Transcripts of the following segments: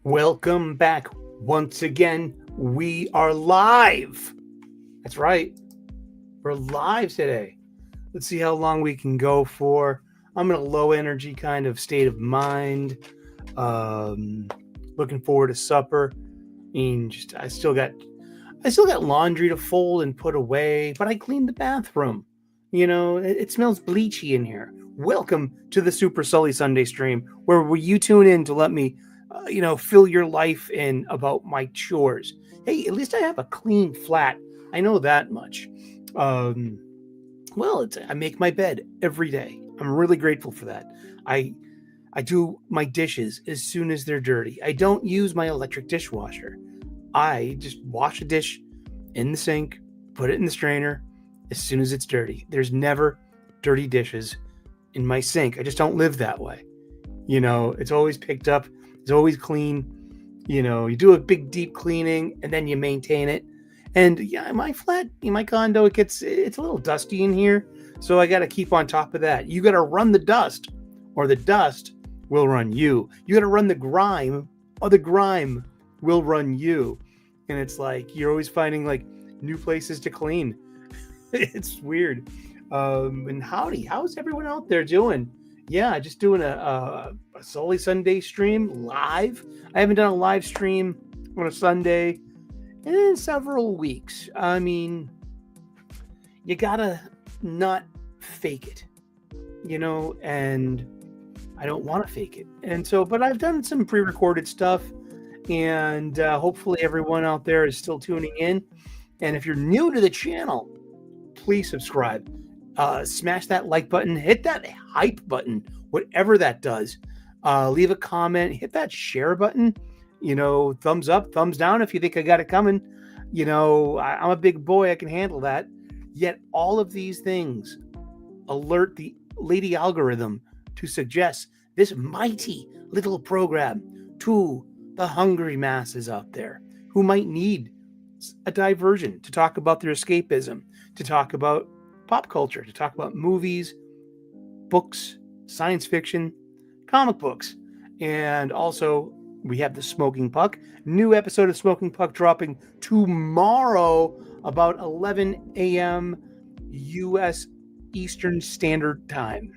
Welcome back. Once again, we are live. That's right. We're live today. Let's see how long we can go for. I'm in a low energy kind of state of mind. Looking forward to supper. I still got laundry to fold and put away, but I cleaned the bathroom. It smells bleachy in here. Welcome to the Super Sully Sunday stream, where you tune in to let me fill your life in about my chores. Hey, at least I have a clean flat. I know that much. I make my bed every day. I'm really grateful for that. I do my dishes as soon as they're dirty. I don't use my electric dishwasher. I just wash a dish in the sink, put it in the strainer as soon as it's dirty. There's never dirty dishes in my sink. I just don't live that way. It's always picked up. It's always clean. You do a big deep cleaning and then you maintain it. And yeah, my flat, in my condo, it's a little dusty in here. So I got to keep on top of that. You got to run the dust or the dust will run you. You got to run the grime or the grime will run you. And it's like, you're always finding like new places to clean. It's weird. And how's everyone out there doing? Yeah, just doing a Sully Sunday stream live. I haven't done a live stream on a Sunday in several weeks. I mean, you gotta not fake it, and I don't want to fake it. And so, but I've done some pre-recorded stuff, and hopefully everyone out there is still tuning in. And if you're new to the channel, please subscribe. Smash that like button, hit that hype button, whatever that does. Leave a comment, hit that share button, thumbs up, thumbs down if you think I got it coming. I'm a big boy, I can handle that. Yet all of these things alert the lady algorithm to suggest this mighty little program to the hungry masses out there who might need a diversion to talk about their escapism, to talk about pop culture, to talk about movies, books, science fiction, comic books. And also we have the Smoking Puck. New episode of Smoking Puck dropping tomorrow about 11 a.m. U.S. Eastern Standard Time.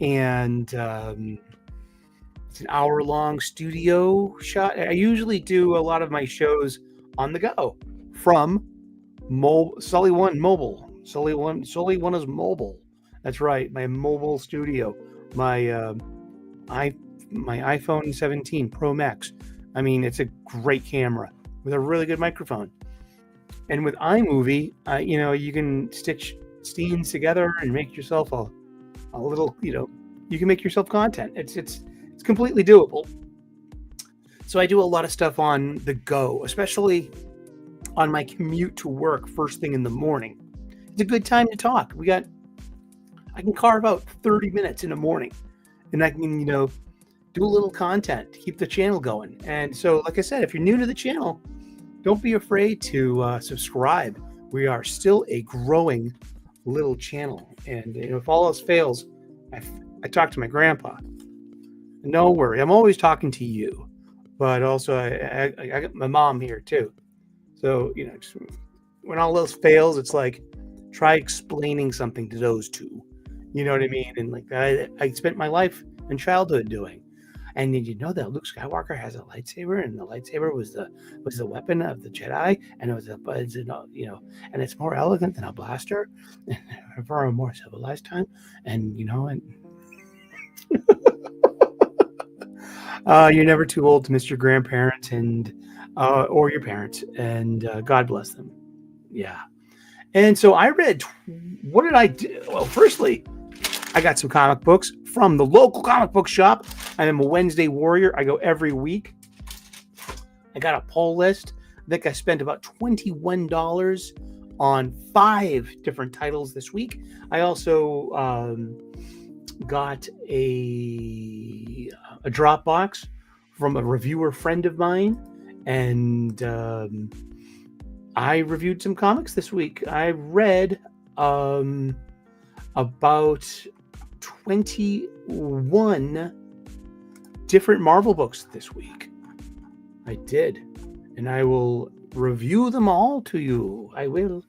And it's an hour-long studio shot. I usually do a lot of my shows on the go from Sully One Mobile. Sully One is mobile. That's right, my mobile studio, my iPhone 17 Pro Max. I mean, it's a great camera with a really good microphone. And with iMovie, you can stitch scenes together and make yourself a little, you can make yourself content. It's completely doable. So I do a lot of stuff on the go, especially on my commute to work first thing in the morning. It's a good time to talk. I can carve out 30 minutes in the morning and I can, do a little content to keep the channel going. And so, like I said, if you're new to the channel, don't be afraid to subscribe. We are still a growing little channel. And if all else fails, I talk to my grandpa. No worry, I'm always talking to you. But also, I got my mom here too. So, just, when all else fails, it's like, try explaining something to those two. You know what I mean? And like I spent my life and childhood doing. And did you know that Luke Skywalker has a lightsaber, and the lightsaber was the weapon of the Jedi, and and it's more elegant than a blaster, for a more civilized time, and you're never too old to miss your grandparents and or your parents, and God bless them. Yeah. And so I read, what did I do? Well, firstly, I got some comic books from the local comic book shop. I am a Wednesday warrior. I go every week. I got a pull list. I think I spent about $21 on 5 different titles this week. I also got a Dropbox from a reviewer friend of mine, and I reviewed some comics this week. I read about 21 different Marvel books this week. I did. And I will review them all to you. I will.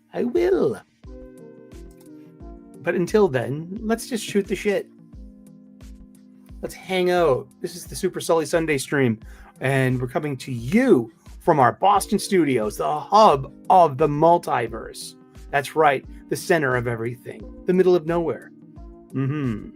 But until then, let's just shoot the shit. Let's hang out. This is the Super Sully Sunday stream, and we're coming to you from our Boston studios, the hub of the multiverse. That's right, the center of everything, the middle of nowhere. And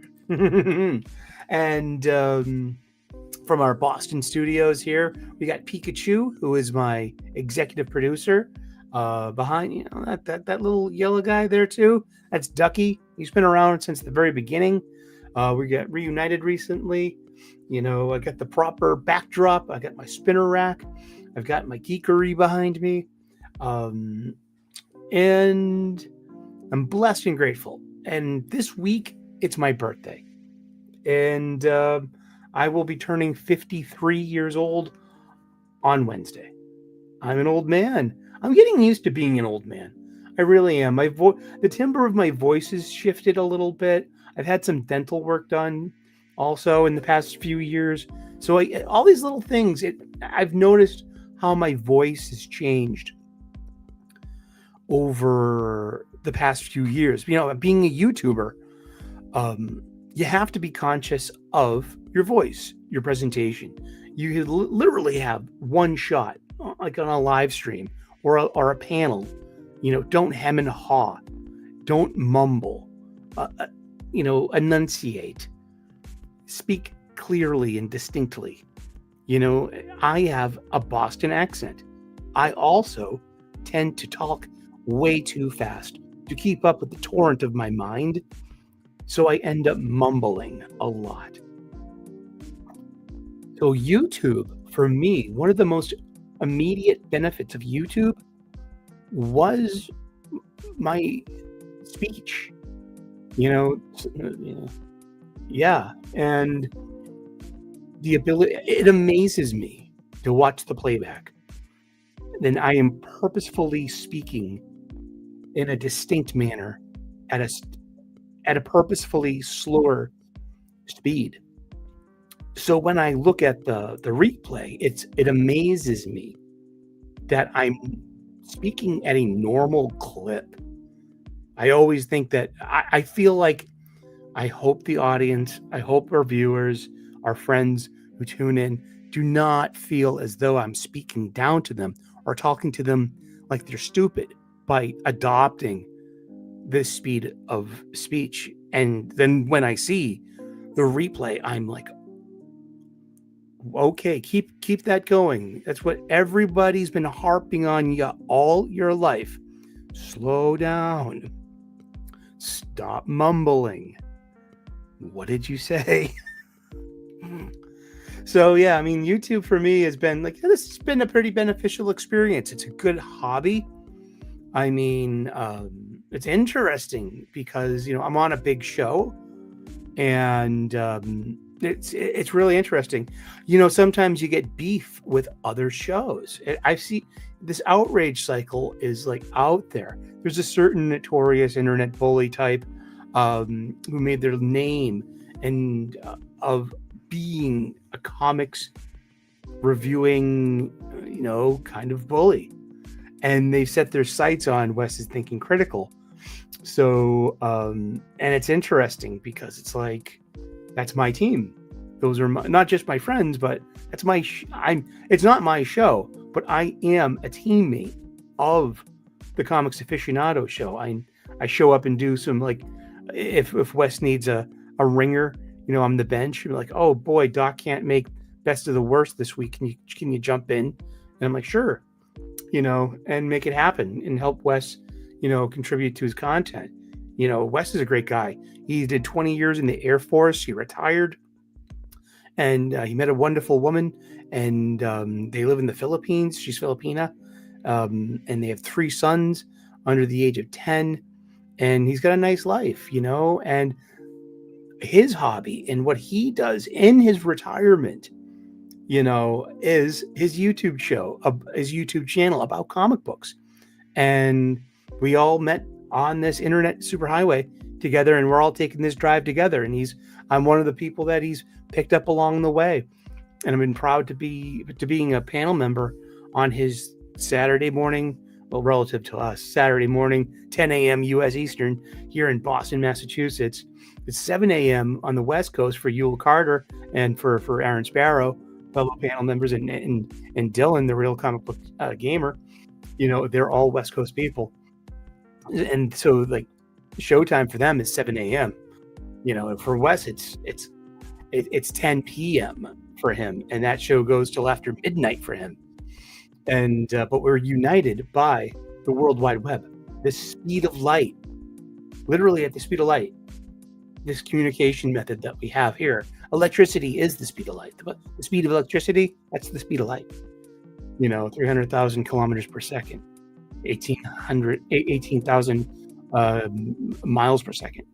from our Boston studios here, we got Pikachu, who is my executive producer. Behind, that little yellow guy there too. That's Ducky. He's been around since the very beginning. We got reunited recently. I got the proper backdrop. I got my spinner rack. I've got my geekery behind me. And I'm blessed and grateful. And this week, it's my birthday. And I will be turning 53 years old on Wednesday. I'm an old man. I'm getting used to being an old man. I really am. The timbre of my voice has shifted a little bit. I've had some dental work done also in the past few years. So all these little things, I've noticed how my voice has changed over the past few years. Being a YouTuber, you have to be conscious of your voice, your presentation. You literally have one shot, like on a live stream or a panel. Don't hem and haw. Don't mumble. Enunciate. Speak clearly and distinctly. I have a Boston accent. I also tend to talk way too fast to keep up with the torrent of my mind. So I end up mumbling a lot. So YouTube, for me, one of the most immediate benefits of YouTube was my speech. Yeah. And the ability, it amazes me to watch the playback. Then I am purposefully speaking in a distinct manner at a purposefully slower speed. So when I look at the replay, it amazes me that I'm speaking at a normal clip. I always think that I feel like I hope the audience, I hope our viewers, our friends who tune in do not feel as though I'm speaking down to them or talking to them like they're stupid by adopting this speed of speech. And then when I see the replay, I'm like, okay, keep that going. That's what everybody's been harping on you all your life. Slow down. Stop mumbling. What did you say? So yeah, YouTube for me has been this has been a pretty beneficial experience. It's a good hobby. It's interesting because I'm on a big show, and it's really interesting. Sometimes you get beef with other shows. I see this outrage cycle is out there. There's a certain notorious internet bully type who made their name and of being a comics reviewing, kind of bully. And they set their sights on Wes is Thinking Critical. So, and it's interesting because it's that's my team. Those are not just my friends, but that's my. It's not my show, but I am a teammate of the Comics Aficionado show. I show up and do some if Wes needs a ringer, I'm the bench. You're like, oh boy, Doc can't make best of the worst this week. Can you jump in? And I'm like, sure, and make it happen and help Wes, contribute to his content. Wes is a great guy. He did 20 years in the Air Force. He retired, and he met a wonderful woman, and they live in the Philippines. She's Filipina, and they have 3 sons under the age of 10, and he's got a nice life, and his hobby and what he does in his retirement, is his YouTube show, his YouTube channel about comic books. And we all met on this internet superhighway together, and we're all taking this drive together. And I'm one of the people that he's picked up along the way. and I've been proud to being a panel member on his Saturday morning, well, relative to us, Saturday morning, 10 a.m. U.S. Eastern, here in Boston, Massachusetts. It's 7 a.m. on the West Coast for Yul Carter and for Aaron Sparrow, fellow panel members, and Dylan, the real comic book gamer. They're all West Coast people, and so like showtime for them is 7 a.m. For Wes, it's 10 p.m. for him, and that show goes till after midnight for him. And but we're united by the World Wide Web, the speed of light, literally at the speed of light. This communication method that we have here, electricity is the speed of light. The speed of electricity, that's the speed of light. 300,000 kilometers per second, 18,000 miles per second.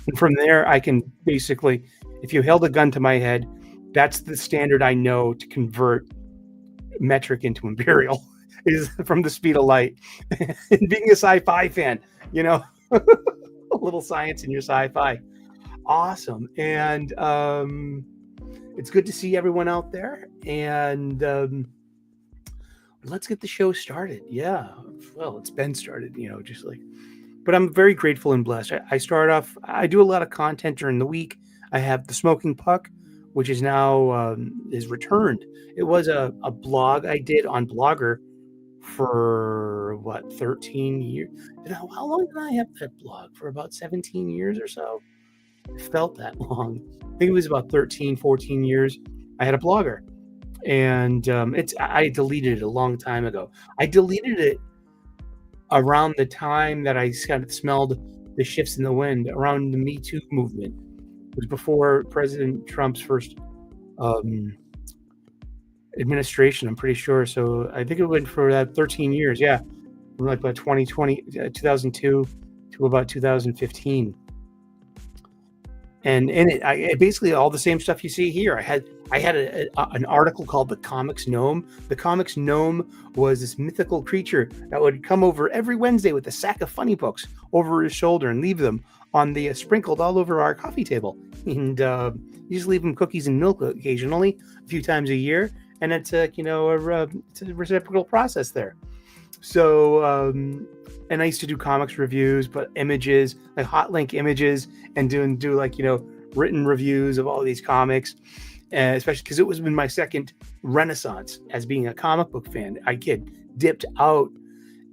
And from there, I can basically, if you held a gun to my head, that's the standard I know to convert metric into imperial, is from the speed of light. And being a sci-fi fan, a little science in your sci-fi. Awesome. And it's good to see everyone out there. And let's get the show started. Yeah. Well, it's been started, but I'm very grateful and blessed. I start off, I do a lot of content during the week. I have the Smoking Puck, which is now is returned. It was a blog I did on Blogger for 13 years. How long did I have that blog? For about 17 years or so. It felt that long. I think it was about 13, 14 years. I had a blogger, and I deleted it a long time ago. I deleted it around the time that I kind of smelled the shifts in the wind around the Me Too movement. It was before President Trump's first administration, I'm pretty sure. So I think it went for that 13 years. Yeah. From like about 2002 to about 2015. And in it, basically all the same stuff you see here. I had an article called The Comics Gnome. The Comics Gnome was this mythical creature that would come over every Wednesday with a sack of funny books over his shoulder and leave them on the sprinkled all over our coffee table. And you just leave them cookies and milk occasionally, a few times a year, and it's it's a reciprocal process there. So and I used to do comics reviews, but images, like hot link images, and do like written reviews of all these comics, especially because it was in my second renaissance as being a comic book fan. I dipped out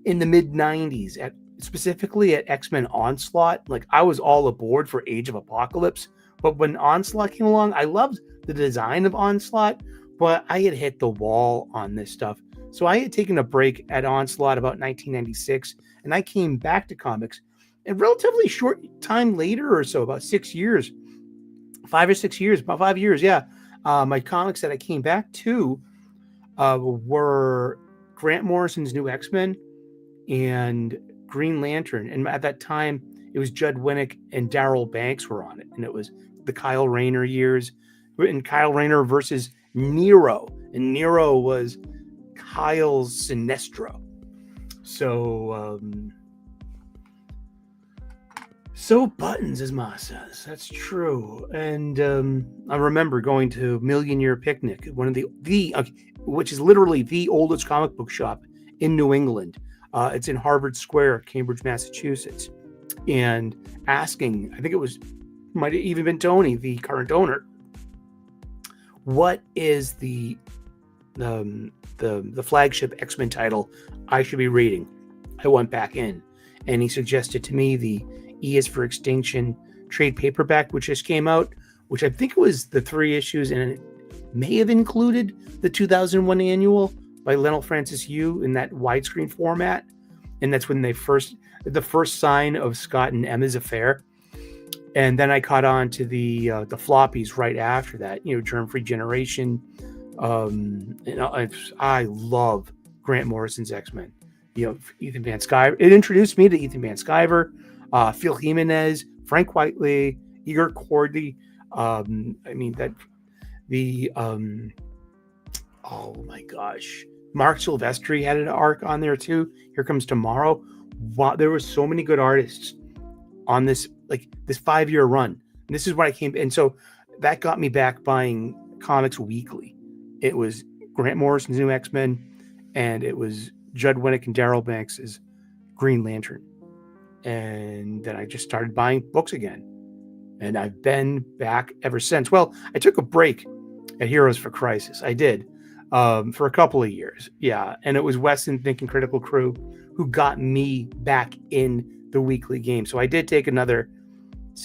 in the mid 90s specifically at X-Men Onslaught. Like I was all aboard for Age of Apocalypse, but when Onslaught came along, I loved the design of Onslaught, but I had hit the wall on this stuff. So I had taken a break at Onslaught about 1996, and I came back to comics. And relatively short time later or so, about 6 years, 5 or 6 years, about 5 years, yeah. My comics that I came back to were Grant Morrison's New X-Men and Green Lantern. And at that time, it was Judd Winnick and Darryl Banks were on it. And it was the Kyle Rayner years. And Kyle Rayner versus Nero. And Nero was Kyle's Sinestro. So buttons, as Ma says. That's true. And I remember going to Million Year Picnic, one of which is literally the oldest comic book shop in New England. It's in Harvard Square, Cambridge, Massachusetts. And asking, I think might have even been Tony, the current owner, what is the flagship X-Men title I should be reading? I went back in, and he suggested to me the E is for Extinction trade paperback, which just came out, which I think was the 3 issues, and it may have included the 2001 annual by Lionel Francis Yu in that widescreen format. And that's when the first sign of Scott and Emma's affair. And then I caught on to the floppies right after that, Germ-Free Generation. I love Grant Morrison's X-Men. Ethan Van Sciver. It introduced me to Ethan Van Sciver, Phil Jimenez, Frank Whiteley, Igor Cordy. Oh my gosh, Mark Silvestri had an arc on there too. Here Comes Tomorrow. Wow, there were so many good artists on this 5-year run. And this is what I came, and so that got me back buying comics weekly. it was Grant Morrison's new X-Men, and it was Judd Winnick and Daryl Banks' Green Lantern. And then I just started buying books again. And I've been back ever since. Well, I took a break at Heroes for Crisis. I did for a couple of years. Yeah. And it was Weston Thinking Critical Crew who got me back in the weekly game. So I did take another,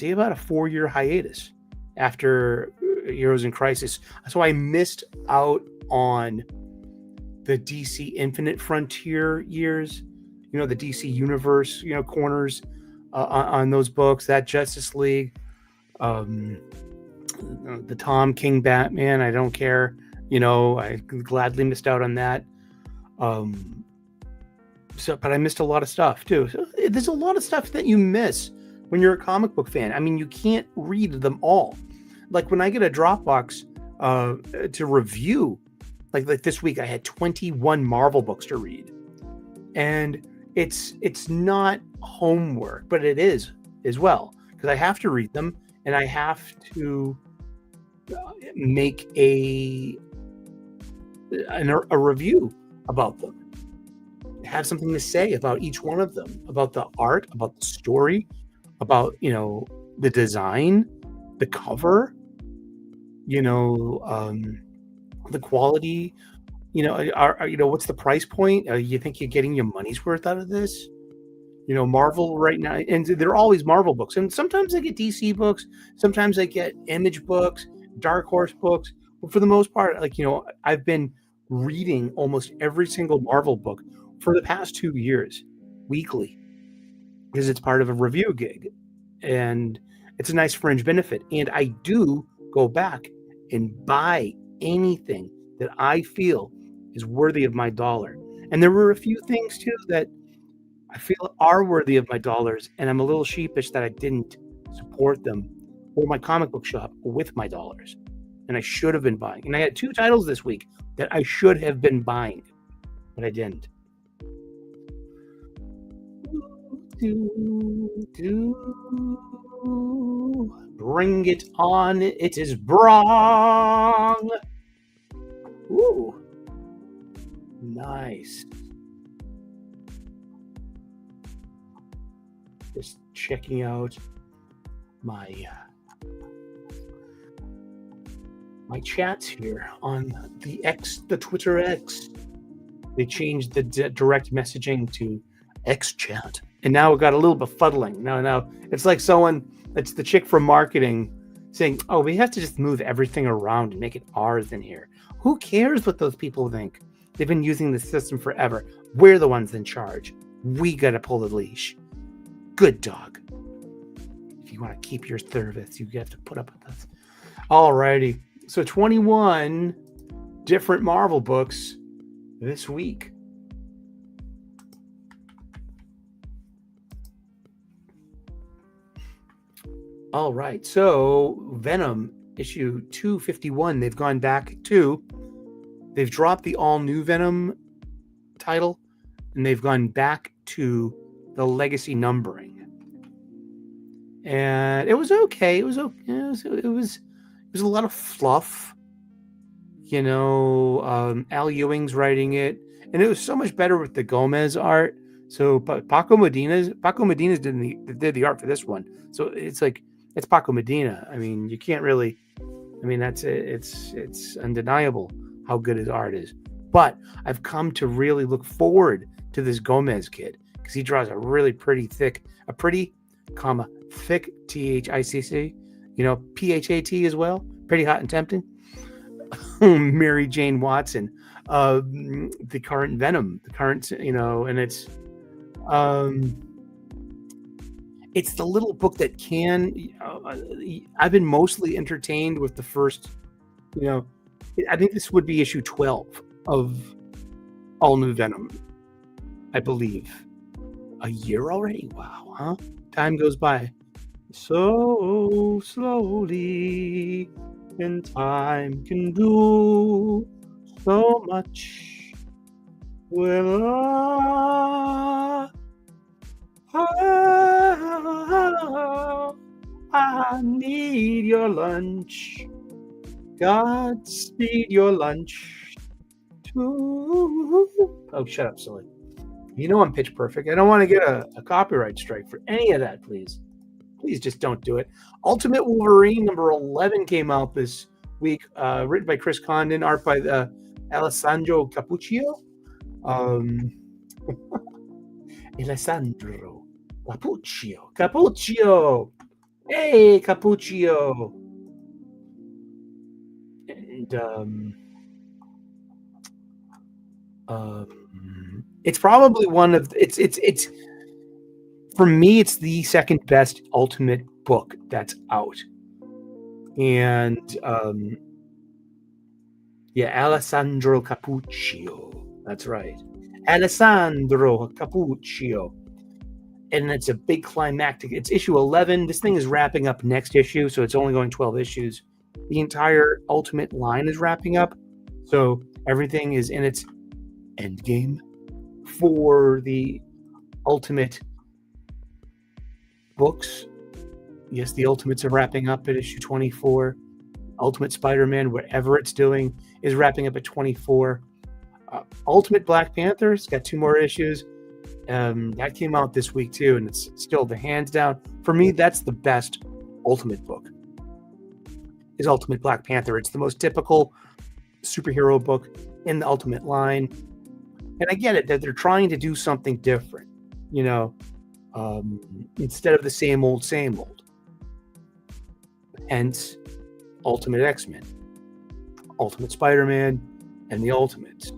about a 4-year hiatus after Heroes in Crisis. So I missed out on the DC Infinite Frontier years, the DC Universe, corners on those books, that Justice League, the Tom King Batman. I don't care. I gladly missed out on that. But I missed a lot of stuff too. So there's a lot of stuff that you miss when you're a comic book fan. I mean, you can't read them all. Like when I get a Dropbox to review, like this week, I had 21 Marvel books to read, and it's not homework, but it is as well, because I have to read them and I have to make a review about them. Have something to say about each one of them, about the art, about the story, about the design, the cover, the quality, what's the price point? You think you're getting your money's worth out of this? Marvel right now, and they're always Marvel books, and sometimes I get DC books, sometimes I get Image books, Dark Horse books, but for the most part, I've been reading almost every single Marvel book for the past 2 years, weekly, because it's part of a review gig, and it's a nice fringe benefit. And I do go back and buy anything that I feel is worthy of my dollar. And there were a few things too that I feel are worthy of my dollars, and I'm a little sheepish that I didn't support them or my comic book shop with my dollars. And I should have been buying. And I had 2 titles this week that I should have been buying, but I didn't. Bring it on, it is Brong. Ooh, nice. Just checking out my chats here on the Twitter X. They changed the direct messaging to X chat, and now it got a little befuddling. Now it's like it's the chick from marketing saying, "Oh, we have to just move everything around and make it ours in here." Who cares what those people think? They've been using the system forever. We're the ones in charge. We gotta pull the leash. Good dog. If you want to keep your service, you have to put up with us. Alrighty. So 21 different Marvel books this week. All right. So Venom issue 251, they've gone back to, they've dropped the all new Venom title, and they've gone back to the legacy numbering. And it was okay. It was a lot of fluff. Al Ewing's writing it, and it was so much better with the Gomez art. So Paco Medina did the art for this one. So it's Paco Medina. I mean, you can't really. I mean, it's undeniable how good his art is. But I've come to really look forward to this Gomez kid, because he draws a really thick THICC, PHAT as well, pretty hot and tempting. Mary Jane Watson, the current Venom, and it's the little book that I've been mostly entertained with the first, I think this would be issue 12 of All New Venom, I believe. A year already? Wow, huh? Time goes by so slowly, and time can do so much. Well, I need your lunch. Godspeed your lunch. Oh, shut up, silly. You know I'm pitch perfect. I don't want to get a copyright strike for any of that, please. Please just don't do it. Ultimate Wolverine number 11 came out this week, written by Chris Condon, art by Alessandro Cappuccio. Alessandro Cappuccio. Hey, Cappuccio. And it's probably one of it's for me, it's the second best Ultimate book that's out. And Alessandro Cappuccio. That's right. Alessandro Cappuccio. And it's a big climactic. It's issue 11. This thing is wrapping up next issue, so it's only going 12 issues. The entire Ultimate line is wrapping up. So everything is in its end game for the Ultimate books. Yes, the Ultimates are wrapping up at issue 24. Ultimate Spider-Man, whatever it's doing, is wrapping up at 24. Ultimate Black Panther's got 2 more issues. That came out this week too, and it's still the hands down. For me, that's the best Ultimate book. Is Ultimate Black Panther. It's the most typical superhero book in the Ultimate line. And I get it that they're trying to do something different, instead of the same old. Hence, Ultimate X-Men, Ultimate Spider-Man, and the Ultimates,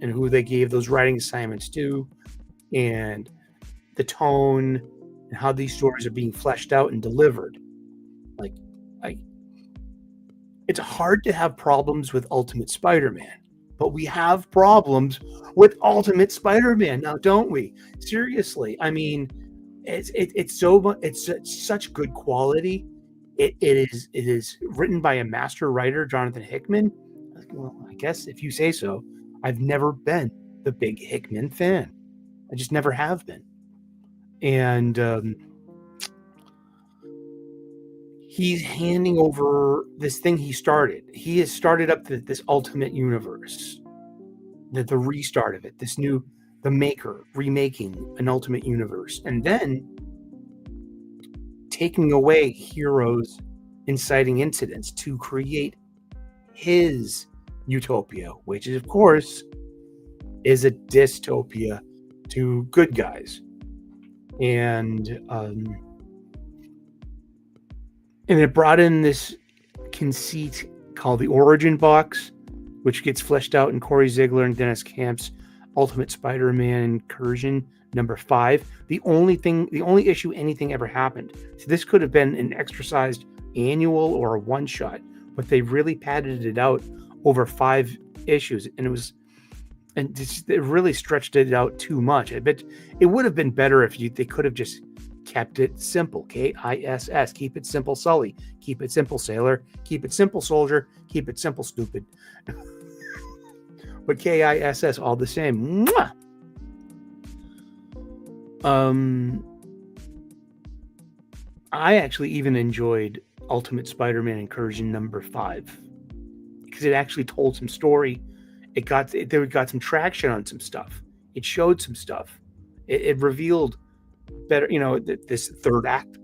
and who they gave those writing assignments to, and the tone, and how these stories are being fleshed out and delivered. Like, it's hard to have problems with Ultimate Spider-Man, but we have problems with Ultimate Spider-Man now, don't we? Seriously, I mean, it's such good quality. It is written by a master writer, Jonathan Hickman. Well, I guess if you say so. I've never been the big Hickman fan. I just never have been. And he's handing over this thing he started. He has started up this Ultimate Universe, the restart of it, the maker remaking an Ultimate Universe, and then taking away heroes, inciting incidents to create his utopia, which is, of course, is a dystopia to good guys. And it brought in this conceit called the Origin Box, which gets fleshed out in Corey Ziegler and Dennis Camp's Ultimate Spider-Man Incursion number 5. The only issue anything ever happened. So this could have been an exercised annual or a one-shot, but they really padded it out over 5 issues, and it really stretched it out too much. I bet it would have been better if they could have just kept it simple. KISS. Keep it simple, Sully. Keep it simple, Sailor. Keep it simple, Soldier. Keep it simple, Stupid. But KISS, all the same. Mwah! I actually even enjoyed Ultimate Spider-Man Incursion number 5 because it actually told some story. It got some traction on some stuff. It showed some stuff. It revealed better, this third act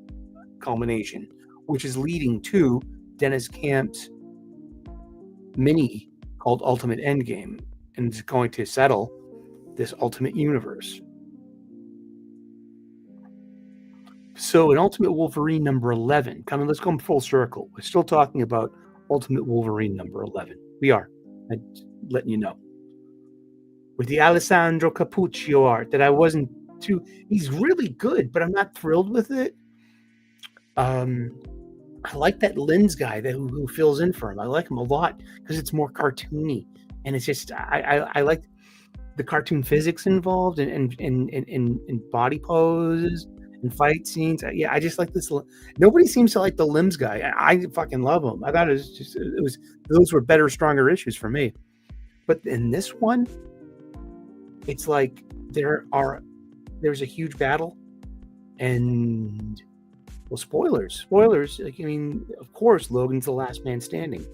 culmination, which is leading to Dennis Camp's mini called Ultimate Endgame, and it's going to settle this Ultimate Universe. So in Ultimate Wolverine number 11, let's go full circle. We're still talking about Ultimate Wolverine number 11. We are. I'm letting you know. With the Alessandro Cappuccio art that I wasn't too... He's really good, but I'm not thrilled with it. I like that lens guy who fills in for him. I like him a lot because it's more cartoony. And it's just... I like the cartoon physics involved and body poses and fight scenes. I just like this. Nobody seems to like the limbs guy. I fucking love him. I thought those were better, stronger issues for me. But in this one, it's like there's a huge battle, and spoilers. Like, I mean, of course, Logan's the last man standing.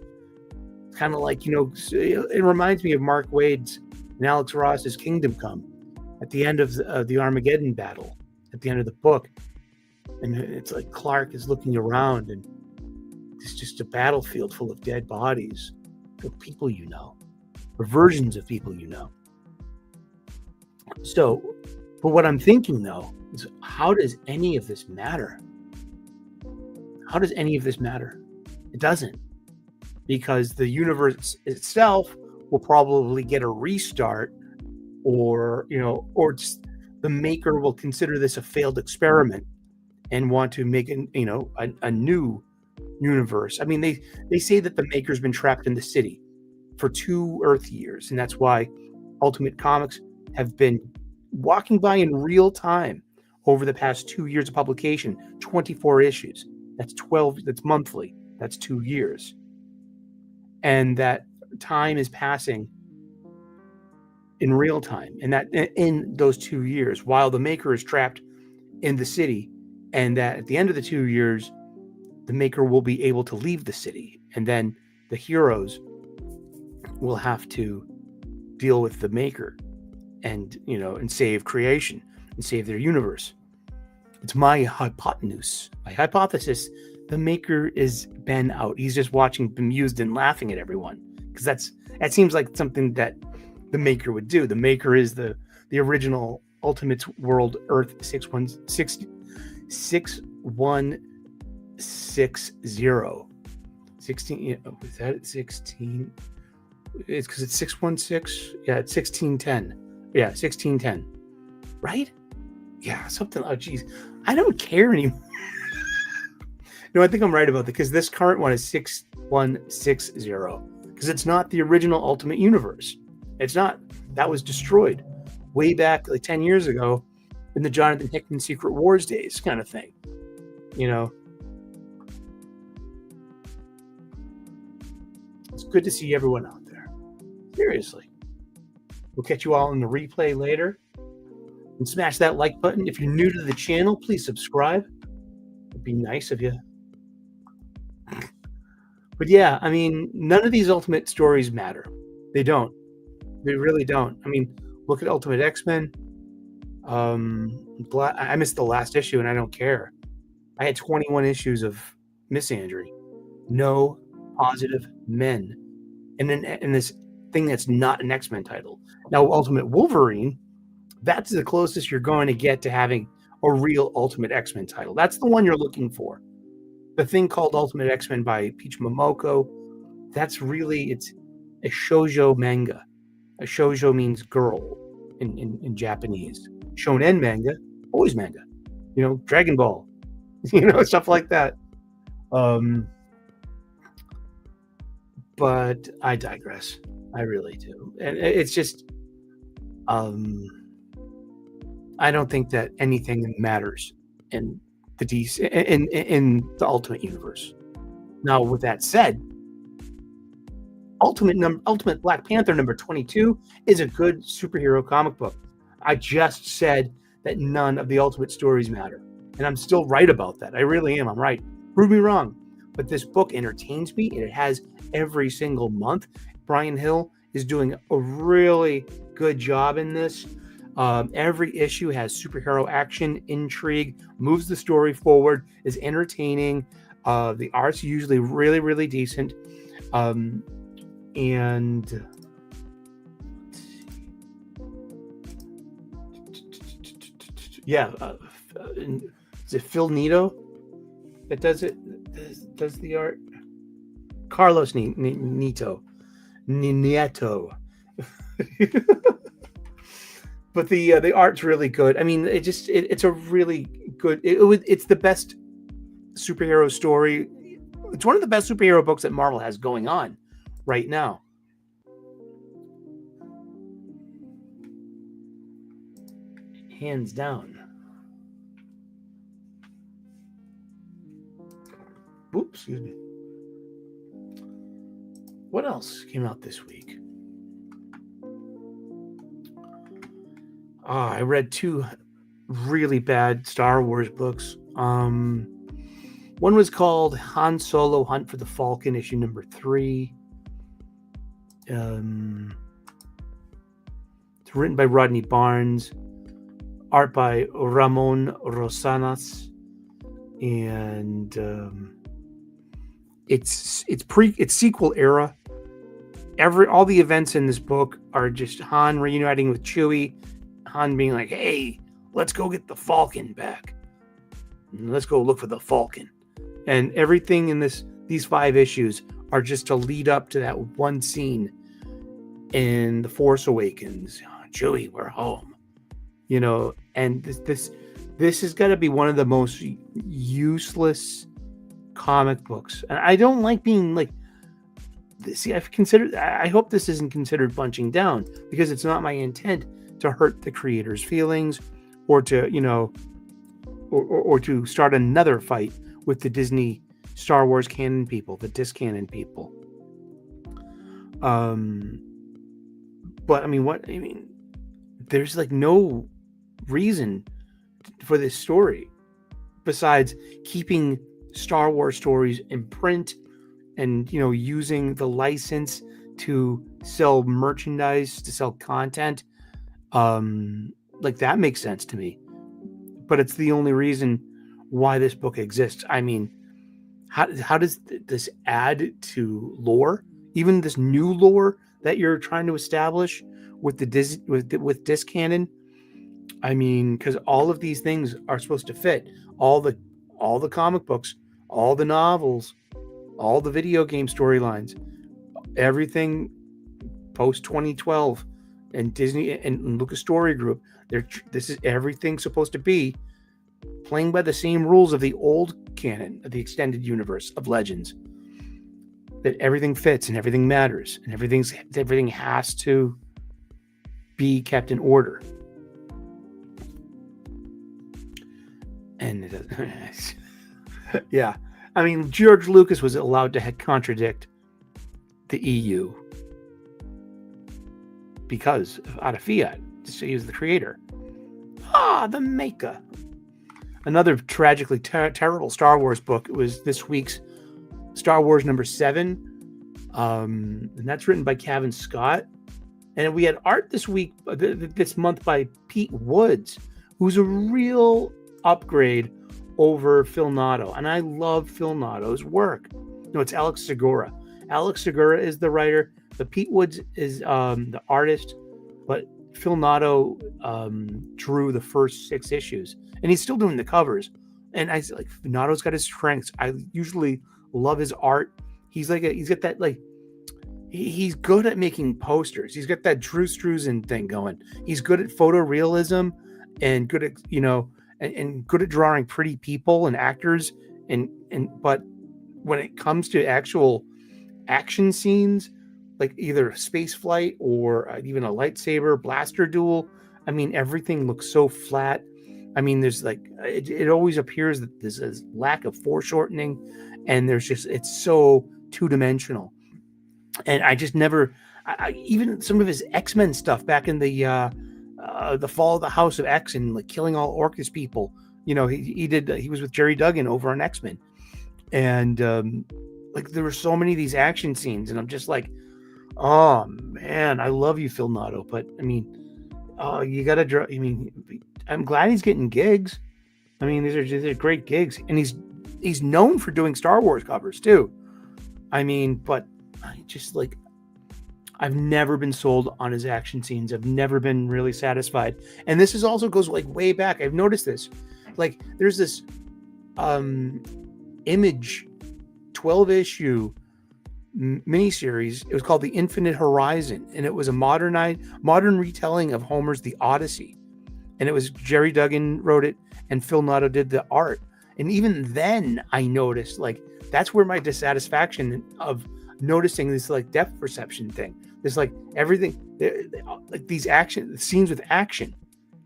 Kind of like, it reminds me of Mark Waid's and Alex Ross's Kingdom Come at the end of the Armageddon battle, at the end of the book. And it's like Clark is looking around and it's just a battlefield full of dead bodies of people or versions of people So, but what I'm thinking though is, how does any of this matter? How does any of this matter? It doesn't, because the universe itself will probably get a restart, or just the maker will consider this a failed experiment and want to make a new universe. I mean, they say that the maker's been trapped in the city for 2 Earth years, and that's why Ultimate Comics have been walking by in real time over the past 2 years of publication. 24 issues. That's monthly. That's 2 years. And that time is passing in real time. And that in those 2 years, while the maker is trapped in the city, and that at the end of the 2 years, the maker will be able to leave the city. And then the heroes will have to deal with the maker and save creation and save their universe. It's my hypotenuse. My hypothesis: the maker is Ben out. He's just watching, bemused and laughing at everyone, because that seems like something that the maker would do. The maker is the original Ultimate World Earth 6160. 16, is that 16? It's because it's 616. Yeah, it's 1610. Yeah, 1610. Right? Yeah, something. Oh, geez. I don't care anymore. No, I think I'm right about that, because this current one is 6160, because it's not the original Ultimate Universe. It's not. That was destroyed way back like 10 years ago in the Jonathan Hickman Secret Wars days kind of thing. It's good to see everyone out there. Seriously. We'll catch you all in the replay later. And smash that like button. If you're new to the channel, please subscribe. It'd be nice of you. But yeah, I mean, none of these Ultimate stories matter. They don't. They really don't. I mean, look at Ultimate X-Men. I missed the last issue and I don't care. I had 21 issues of Misandry. No positive men. And then in this thing that's not an X-Men title. Now, Ultimate Wolverine, that's the closest you're going to get to having a real Ultimate X-Men title. That's the one you're looking for. The thing called Ultimate X-Men by Peach Momoko, it's a shoujo manga. A shoujo means girl in Japanese. Shonen manga, boys manga. Dragon Ball. Stuff like that. But I digress. I really do. And it's just, I don't think that anything matters in the DC in the Ultimate Universe. Now, with that said, Ultimate Black Panther number 22 is a good superhero comic book. I just said that none of the Ultimate stories matter, and I'm still right about that. I really am. I'm right. Prove me wrong. But this book entertains me, and it has every single month. Brian Hill is doing a really good job in this. Every issue has superhero action, intrigue, moves the story forward, is entertaining. The art's usually really, really decent. And yeah, is it Phil Nito that does it? Does the art? Carlos Nieto. But the art's really good. I mean, it's a really good. It's the best superhero story. It's one of the best superhero books that Marvel has going on right now. Hands down. Oops, excuse me. What else came out this week? I read 2 really bad Star Wars books. One was called Han Solo Hunt for the Falcon, issue number 3. It's written by Rodney Barnes, art by Ramon Rosanas, and it's sequel era. All the events in this book are just Han reuniting with Chewie, Han being like, "Hey, let's go get the Falcon back. Let's go look for the Falcon." And everything in these 5 issues are just to lead up to that one scene in The Force Awakens. Chewie, we're home. And this has got to be one of the most useless comic books. And I don't like being like, see, I hope this isn't considered punching down, because it's not my intent to hurt the creator's feelings or to, or to start another fight with the Disney Star Wars canon people, the discanon people. But there's like no reason for this story besides keeping Star Wars stories in print and using the license to sell merchandise, to sell content. Like, that makes sense to me, but it's the only reason why this book exists. I mean, how does this add to lore, even this new lore that you're trying to establish with with disc canon? I mean, because all of these things are supposed to fit all the comic books, all the novels, all the video game storylines, everything post 2012, and Disney and Lucas Story Group. This is everything supposed to be playing by the same rules of the old canon, of the extended universe of Legends. That everything fits and everything matters and everything has to be kept in order. And it doesn't. Yeah. I mean, George Lucas was allowed to contradict the EU because out of fiat. So he was the creator. The maker. Another tragically terrible Star Wars book was this week's Star Wars number 7. And that's written by Kevin Scott. And we had art this month by Pete Woods, who's a real upgrade over Phil Noto. And I love Phil Noto's work. No, it's Alex Segura. Alex Segura is the writer, but Pete Woods is the artist. But Phil Noto drew the first 6 issues, and he's still doing the covers. And I like, Noto's got his strengths. I usually love his art. He's got that, like, he's good at making posters. He's got that Drew Struzan thing going. He's good at photorealism and good at, and good at drawing pretty people and actors. But when it comes to actual action scenes, like either a space flight or even a lightsaber blaster duel, I mean, everything looks so flat. I mean, there's like, it always appears that there's a lack of foreshortening, and it's so 2-dimensional. And I just never, even some of his X-Men stuff back in the Fall of the House of X and like killing all Orcus people, he was with Jerry Duggan over on X-Men. And like, there were so many of these action scenes, and I'm just like, oh man, I love you, Phil Noto, but I mean, you gotta draw. I mean, I'm glad he's getting gigs. I mean, these are great gigs, and he's known for doing Star Wars covers too. I mean, but I just like, I've never been sold on his action scenes. I've never been really satisfied. And this also goes like way back. I've noticed this. Like, there's this Image 12-issue miniseries. It was called The Infinite Horizon, and it was a modern retelling of Homer's The Odyssey. And it was Jerry Duggan wrote it, and Phil Noto did the art. And even then, I noticed, like, that's where my dissatisfaction of noticing this like depth perception thing. There's like everything, like these scenes with action,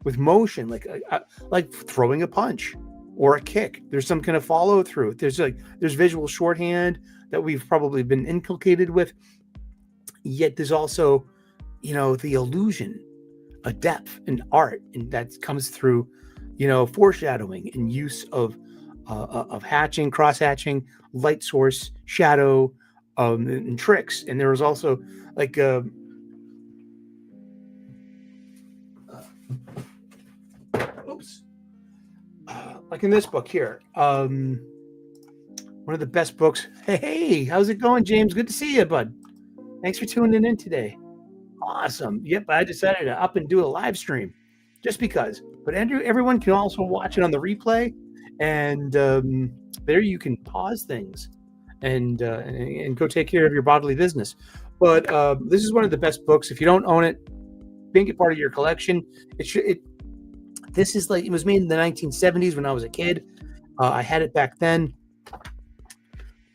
with motion, like throwing a punch or a kick. There's some kind of follow through. There's visual shorthand that we've probably been inculcated with. Yet there's also, the illusion, a depth in art, and that comes through, foreshadowing and use of hatching, cross hatching, light source, shadow, and tricks. And there was also like like in this book here, one of the best books. Hey, how's it going, James? Good to see you, bud. Thanks for tuning in today. Awesome. Yep, I decided to up and do a live stream just because. But Andrew, everyone can also watch it on the replay, and there you can pause things and go take care of your bodily business. But this is one of the best books. If you don't own it, make it part of your collection. This is like, it was made in the 1970s when I was a kid. I had it back then,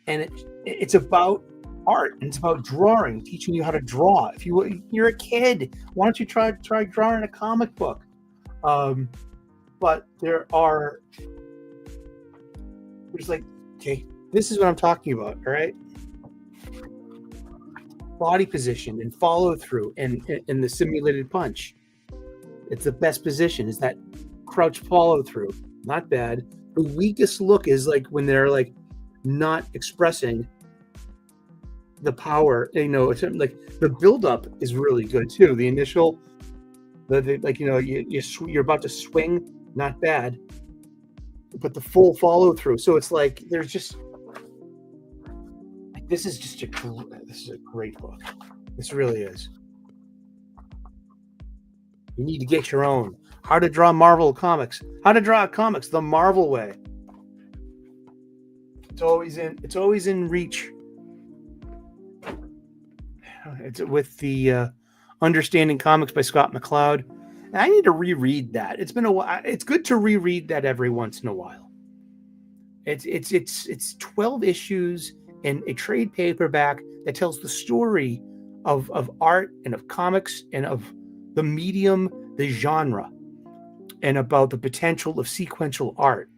and it's about art, and it's about drawing, teaching you how to draw. If you're a kid, why don't you try drawing a comic book? But there's like, okay, this is what I'm talking about. All right, body position and follow through and the simulated punch. It's the best position, is that crouch follow through. Not bad. The weakest look is like when they're like not expressing the power. It's like the buildup is really good too. The initial, like, you're about to swing, not bad, but the full follow through. So it's like there's just like, this is a great book. This really is. You need to get your own. How to draw Marvel comics. How to draw comics the Marvel way. It's always in reach. It's with the Understanding Comics by Scott McCloud. And I need to reread that. It's been a while. It's good to reread that every once in a while. It's 12 issues in a trade paperback that tells the story of art and of comics and of the medium, the genre, and about the potential of sequential art.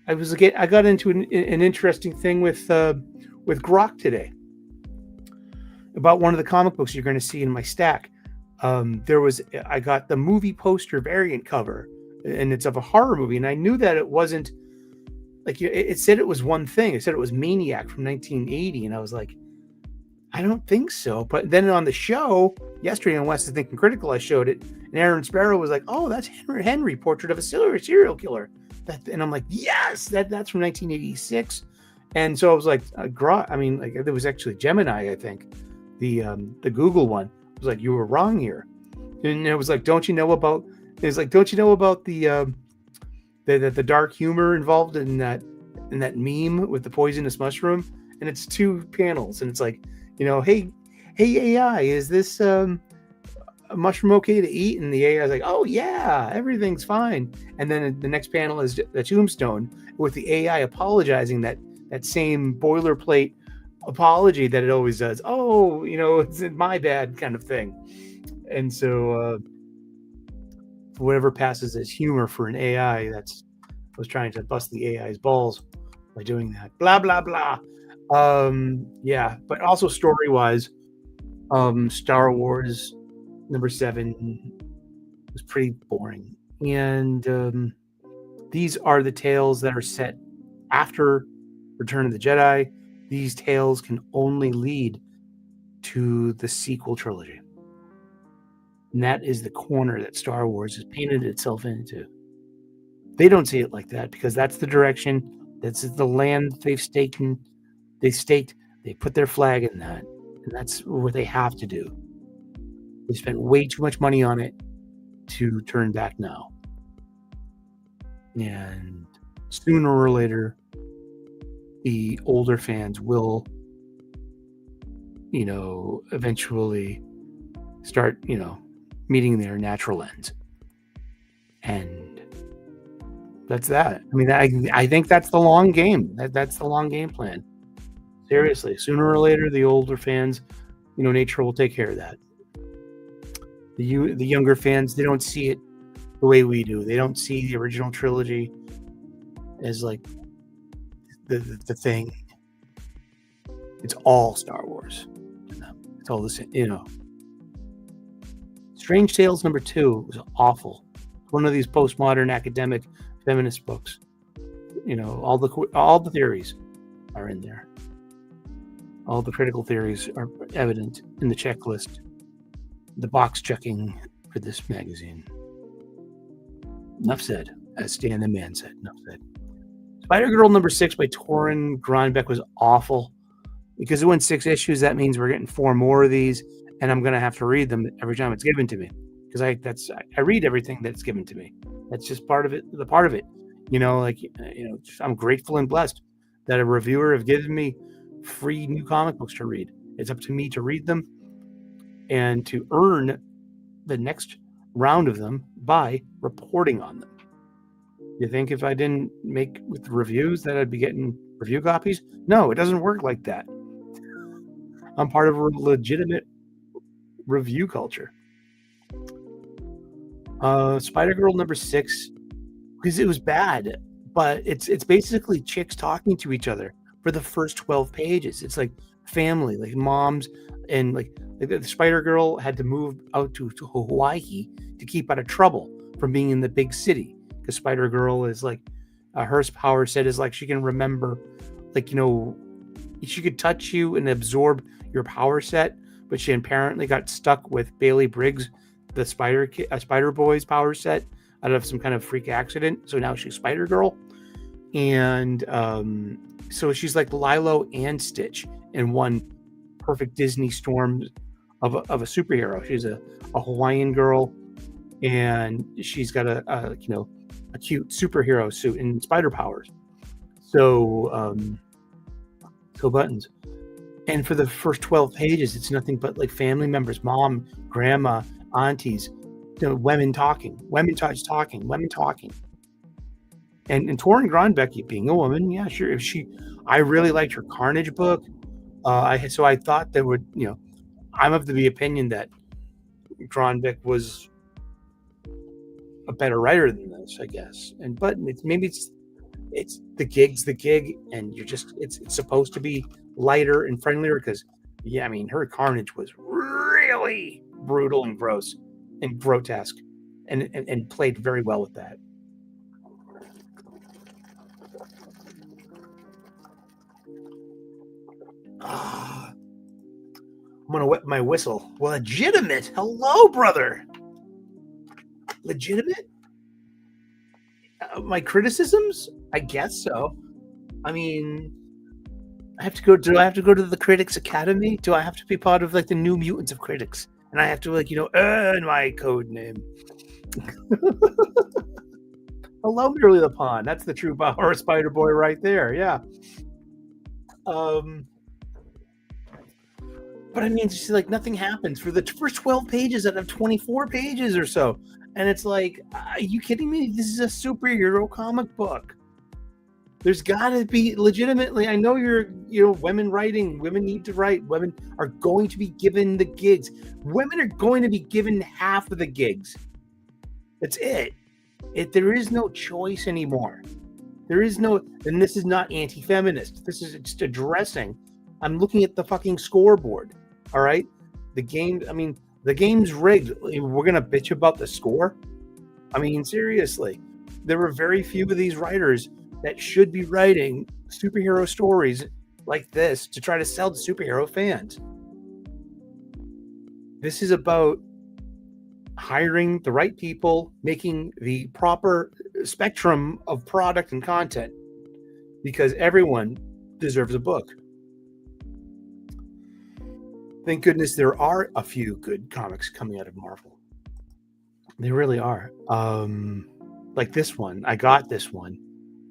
I got into an interesting thing with Grok today about one of the comic books you're going to see in my stack. I got the movie poster variant cover, and it's of a horror movie, and I knew that it wasn't like, it said it was one thing. It said it was Maniac from 1980, and I was like, I don't think so. But then on the show yesterday on West is Thinking Critical, I showed it, and Aaron Sparrow was like, "Oh, that's Henry, Portrait of a Serial Killer." And I'm like, "Yes, that's from 1986." And so I was like, there was actually Gemini, I think, the Google one. It was like, "You were wrong here," and it was like, "Don't you know about?" It's like, "Don't you know about the dark humor involved in that meme with the poisonous mushroom?" And it's 2 panels, and it's like, hey AI, is this a mushroom okay to eat? And the AI is like, "Oh yeah, everything's fine." And then the next panel is the tombstone with the AI apologizing, that same boilerplate apology that it always does. "Oh, it's my bad," kind of thing. And so whatever passes as humor for an AI, was trying to bust the AI's balls by doing that. Blah blah blah. Yeah, but also story-wise, Star Wars #7 was pretty boring, and these are the tales that are set after Return of the Jedi. These tales can only lead to the sequel trilogy, and that is the corner that Star Wars has painted itself into. They don't see it like that, because that's the direction, that's the land they've staked in. They put their flag in that, and that's what they have to do. They spent way too much money on it to turn back now. And sooner or later, the older fans will, eventually start, meeting their natural ends. And that's that. I mean, I think that's the long game. That's the long game plan. Seriously, sooner or later, the older fans, nature will take care of that. The younger fans, they don't see it the way we do. They don't see the original trilogy as like the thing. It's all Star Wars. It's all the same, Strange Tales #2 was awful. One of these postmodern academic feminist books. All the theories are in there. All the critical theories are evident in the checklist, the box checking for this magazine. Enough said, as Stan the Man said. Enough said. Spider-Girl number 6 by Torrin Grönbeck was awful. Because it went 6 issues, that means we're getting 4 more of these, and I'm gonna have to read them every time it's given to me. Because I read everything that's given to me. That's just part of it. The part of it, I'm grateful and blessed that a reviewer have given me free new comic books to read. It's up to me to read them and to earn the next round of them by reporting on them. You think if I didn't make with reviews that I'd be getting review copies? No, it doesn't work like that. I'm part of a legitimate review culture. Spider-Girl number 6, because it was bad, but it's basically chicks talking to each other for the first 12 pages. It's like family, like moms, and like the Spider-Girl had to move out to Hawaii to keep out of trouble from being in the big city. Because Spider-Girl is like, her power set is like she can remember, like, she could touch you and absorb your power set, but she apparently got stuck with Bailey Briggs, the Spider Boy's power set out of some kind of freak accident. So now she's Spider-Girl. And so she's like Lilo and Stitch in one perfect Disney storm of a superhero. She's a Hawaiian girl, and she's got a cute superhero suit and spider powers. So buttons. And for the first 12 pages, it's nothing but like family members, mom, grandma, aunties, women talking. And Torrin Grönbeck, being a woman, yeah, sure. I really liked her Carnage book. So I thought there would, I'm of the opinion that Grönbeck was a better writer than this, I guess. But it's the gig, and it's supposed to be lighter and friendlier because, her Carnage was really brutal and gross and grotesque, and played very well with that. I'm gonna wet my whistle. Well, legitimate. Hello, brother. Legitimate? My criticisms? I guess so. I have to go. Do I have to go to the Critics Academy? Do I have to be part of like the New Mutants of Critics? And I have to earn my code name. Hello, Merely the Pawn. That's the true power of Spider Boy right there. Yeah. But just like nothing happens for the first 12 pages out of 24 pages or so. And it's like, are you kidding me? This is a superhero comic book. There's got to be legitimately, I know women writing, women need to write, women are going to be given the gigs. Women are going to be given half of the gigs. That's it. There is no choice anymore. And this is not anti-feminist. This is just addressing. I'm looking at the fucking scoreboard. All right. The game's rigged. We're going to bitch about the score. Seriously, there were very few of these writers that should be writing superhero stories like this to try to sell to superhero fans. This is about hiring the right people, making the proper spectrum of product and content, because everyone deserves a book. Thank goodness there are a few good comics coming out of Marvel. They really are. Like this one. I got this one.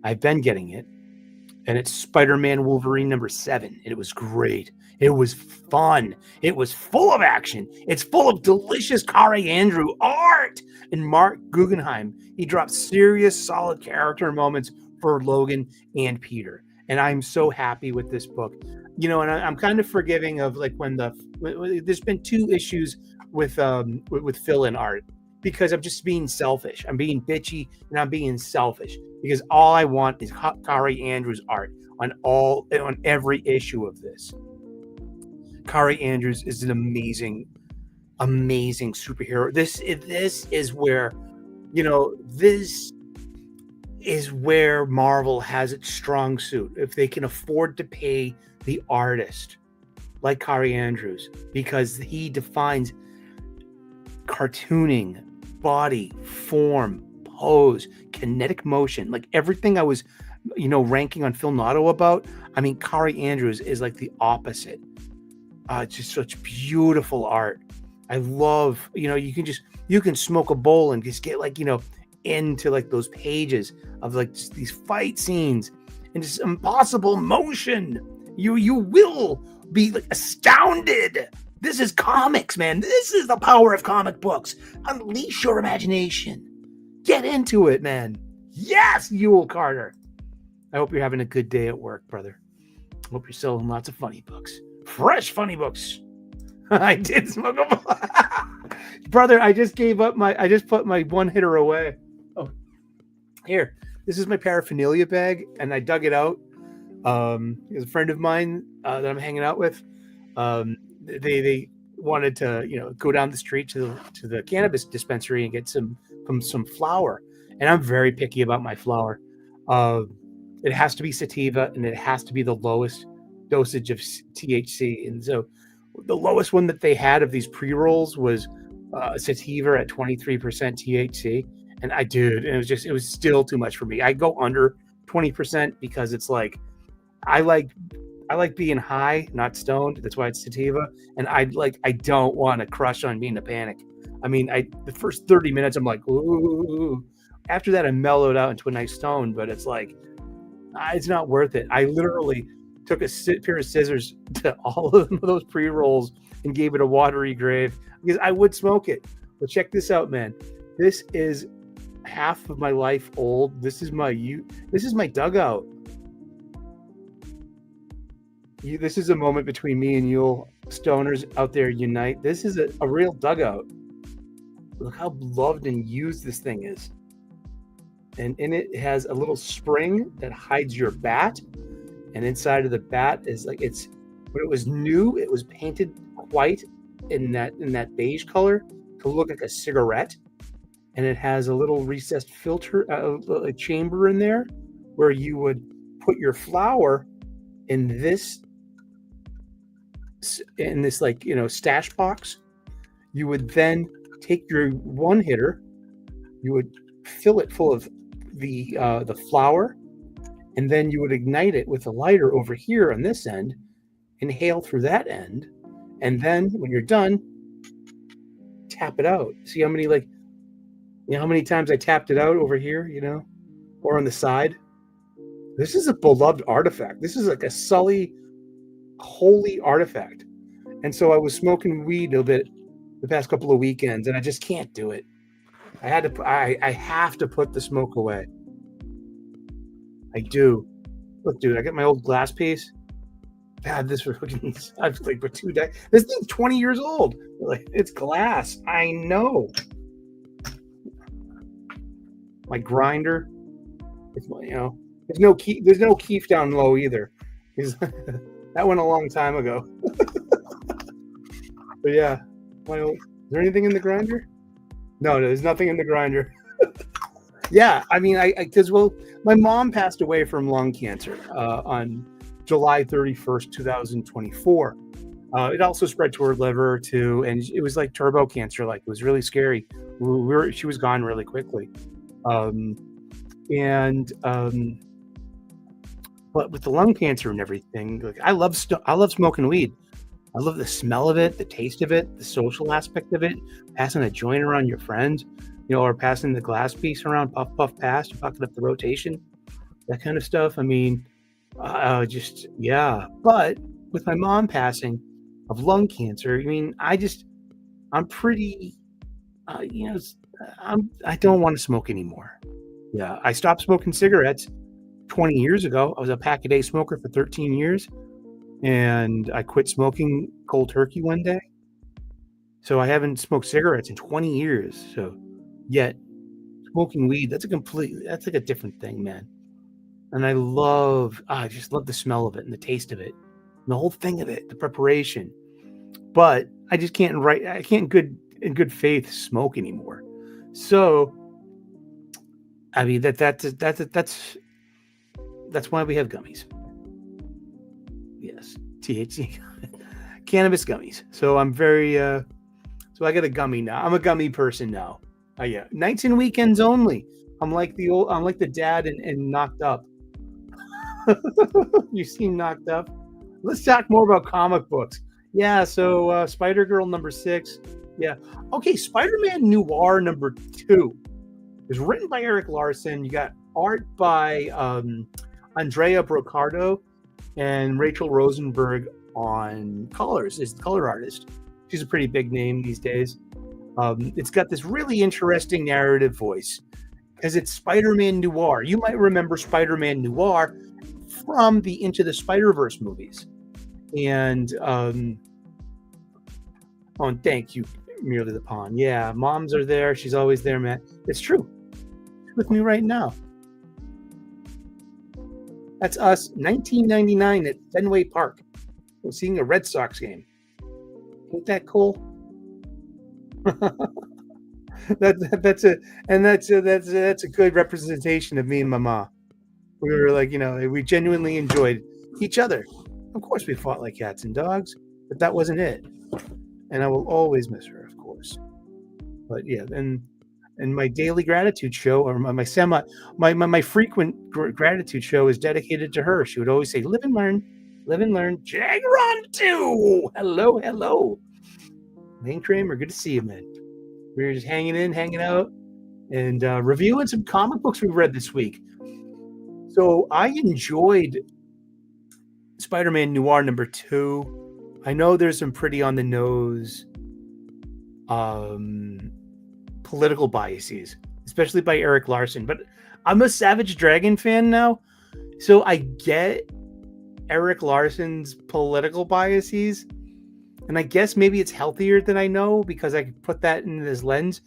I've been getting it. And it's Spider-Man Wolverine number 7. And it was great. It was fun. It was full of action. It's full of delicious Kari Andrew art. And Mark Guggenheim, he dropped serious, solid character moments for Logan and Peter. And I'm so happy with this book. And I'm kind of forgiving of like when there's been 2 issues with fill-in art, because I'm just being selfish. I'm being bitchy and I'm being selfish because all I want is Kari Andrews art on every issue of this. Kari Andrews is an amazing superhero. This is where Marvel has its strong suit. If they can afford to pay the artist like Kari Andrews, because he defines cartooning, body, form, pose, kinetic motion, like everything I was, ranking on Phil Notto about. I mean, Kari Andrews is like the opposite. Just such beautiful art. I love, you can smoke a bowl and just get like, into like those pages of like just these fight scenes and just impossible motion. You will be like astounded. This is comics, man. This is the power of comic books. Unleash your imagination. Get into it, man. Yes, Yule Carter. I hope you're having a good day at work, brother. Hope you're selling lots of funny books. Fresh funny books. I did smoke a brother. I just put my one hitter away. Oh, here. This is my paraphernalia bag, and I dug it out. There's a friend of mine that I'm hanging out with. They wanted to go down the street to the cannabis dispensary and get some flour, and I'm very picky about my flour. It has to be sativa, and it has to be the lowest dosage of THC. And so the lowest one that they had of these pre-rolls was sativa at 23% THC. And it was still too much for me. I go under 20% because it's like, I like being high, not stoned. That's why it's sativa. And I don't want to crush on being a panic. I mean, the first 30 minutes, I'm like, ooh. After that, I mellowed out into a nice stone, but it's like, it's not worth it. I literally took a pair of scissors to all of those pre-rolls and gave it a watery grave because I would smoke it. But check this out, man. This is half of my life old. This is my dugout. This is a moment between me and you stoners out there unite. This is a real dugout. Look how loved and used this thing is. And in it has a little spring that hides your bat. And inside of the bat is like, when it was new, it was painted white in that beige color to look like a cigarette. And it has a little recessed filter, a chamber in there where you would put your flour in this like, stash box. You would then take your one hitter, you would fill it full of the flour, and then you would ignite it with a lighter over here on this end, inhale through that end, and then when you're done, tap it out. See how many how many times I tapped it out over here, or on the side? This is a beloved artifact. This is like a Sully holy artifact. And so I was smoking weed a bit the past couple of weekends, and I just can't do it. I have to put the smoke away. I do. Look, dude, I got my old glass piece. I've had this for 2 days. This thing's 20 years old. Like, it's glass. I know. My grinder. It's, there's no key. There's no keef down low either. That went a long time ago. But yeah, is there anything in the grinder? No, there's nothing in the grinder. Yeah, I mean, my mom passed away from lung cancer on July 31st, 2024. It also spread to her liver too, and it was like turbo cancer. Like, it was really scary. She was gone really quickly. But with the lung cancer and everything, like, I love smoking weed. I love the smell of it, the taste of it, the social aspect of it, passing a joint around your friends, or passing the glass piece around, puff, puff, pass, fucking up the rotation, that kind of stuff. I mean, yeah. But with my mom passing of lung cancer, I mean, I'm pretty, I don't want to smoke anymore. Yeah, I stopped smoking cigarettes 20 years ago. I was a pack-a-day smoker for 13 years. And I quit smoking cold turkey one day. So I haven't smoked cigarettes in 20 years. So yet smoking weed, that's like a different thing, man. And I just love the smell of it and the taste of it and the whole thing of it, the preparation. But I just can't in good faith smoke anymore. So I mean, that's why we have gummies. Yes, THC. cannabis gummies. So I'm very so I got a gummy now. I'm a gummy person now. Yeah, nights and weekends only. I'm like the dad in Knocked Up. You seen Knocked Up? Let's talk more about comic books. Yeah, so Spider-Girl number 6. Yeah. Okay, Spider-Man Noir number 2 is written by Eric Larson. You got art by Andrea Brocardo and Rachel Rosenberg on colors. Is the color artist. She's a pretty big name these days. It's got this really interesting narrative voice because it's Spider-Man Noir. You might remember Spider-Man Noir from the Into the Spider-Verse movies. And thank you, Merely the Pawn. Yeah, moms are there. She's always there, Matt. It's true. She's with me right now. That's us, 1999 at Fenway Park. We're seeing a Red Sox game. Ain't that cool? that's a good representation of me and Mama. We were like, we genuinely enjoyed each other. Of course, we fought like cats and dogs, but that wasn't it. And I will always miss her, of course. But yeah, and my daily gratitude show, or my frequent gratitude show, is dedicated to her. She would always say, "Live and learn, live and learn." Jagron 2. Hello. Lane Kramer, good to see you, man. We were just hanging out, and reviewing some comic books we read this week. So I enjoyed Spider-Man Noir number 2. I know there's some pretty on the nose political biases, especially by Eric Larson, but I'm a Savage Dragon fan now, so I get Eric Larson's political biases, and I guess maybe it's healthier than I know because I can put that in this lens,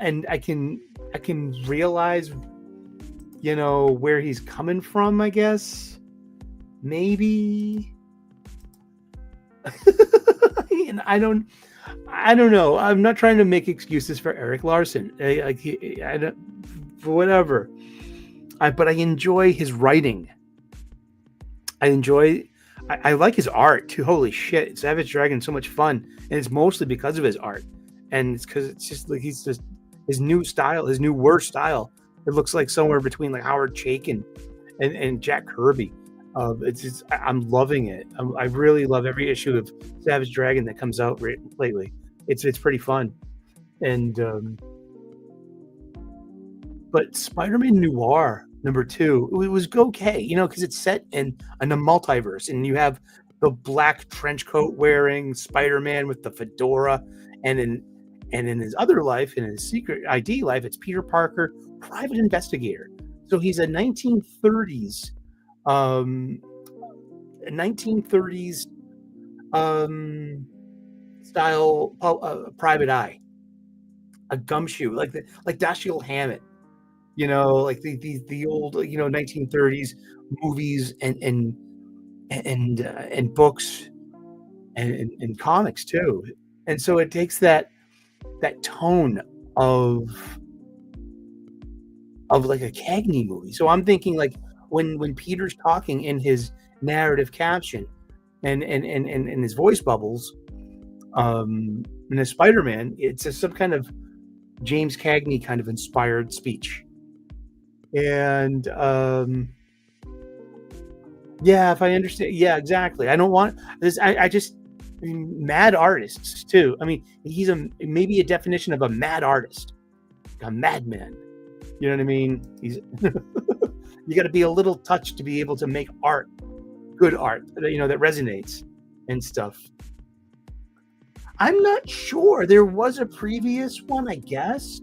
and I can realize, where he's coming from, I guess. Maybe. And I don't know. I'm not trying to make excuses for Eric Larson. I don't, whatever. But I enjoy his writing. I like his art too. Holy shit, Savage Dragon's so much fun, and it's mostly because of his art, and it's because it's just like his new style, his new worst style. It looks like somewhere between like Howard Chaykin and Jack Kirby. I'm loving it. I really love every issue of Savage Dragon that comes out lately. It's pretty fun, and but Spider-Man Noir number 2, it was okay, because it's set in a multiverse, and you have the black trench coat wearing Spider-Man with the fedora, and in his other life, in his secret ID life, it's Peter Parker, private investigator. So he's a 1930s style private eye, a gumshoe like Dashiell Hammett, like the old 1930s movies and books and comics too. And so it takes that tone of like a Cagney movie. So I'm thinking like when Peter's talking in his narrative caption and his voice bubbles, in a Spider-Man, it's some kind of James Cagney kind of inspired speech. And yeah, if I understand, yeah, exactly. I don't want this. I mean, mad artists too. I mean, he's maybe a definition of a mad artist, a madman. You know what I mean? He's you got to be a little touched to be able to make art, good art, that resonates and stuff. I'm not sure. There was a previous one, I guess.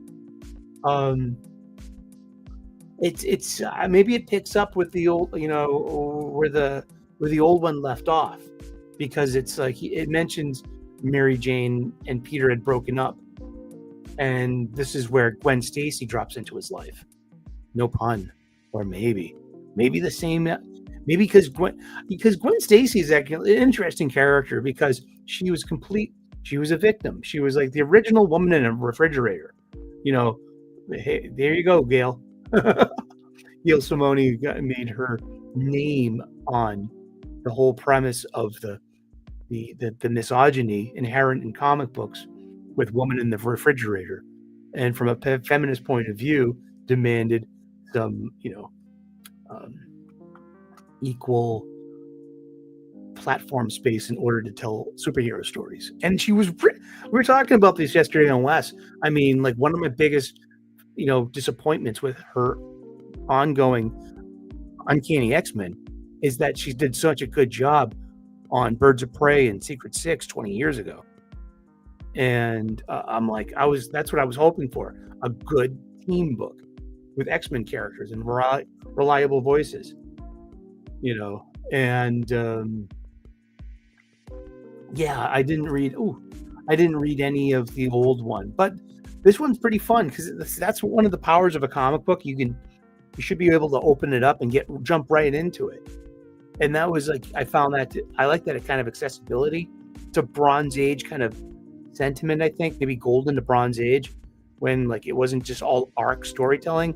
It's maybe it picks up with the old, where the old one left off, because it's like it mentions Mary Jane and Peter had broken up, and this is where Gwen Stacy drops into his life. No pun, or maybe the same. Maybe because Gwen Stacy is actually an interesting character because she was a victim. She was like the original woman in a refrigerator. Hey, there you go, Gail. Gail Simone made her name on the whole premise of the the misogyny inherent in comic books with woman in the refrigerator, and from a feminist point of view, demanded some, equal platform space in order to tell superhero stories. And we were talking about this yesterday on Wes. I mean, like, one of my biggest, disappointments with her ongoing Uncanny X-Men is that she did such a good job on Birds of Prey and Secret Six 20 years ago. And I'm like, that's what I was hoping for, a good team book with X-Men characters and reliable voices, and yeah, I didn't read any of the old one, but this one's pretty fun because that's one of the powers of a comic book. You should be able to open it up and jump right into it. And that was like, I found that I like that kind of accessibility. It's a Bronze Age kind of sentiment, I think, maybe Golden to Bronze Age, when like it wasn't just all arc storytelling,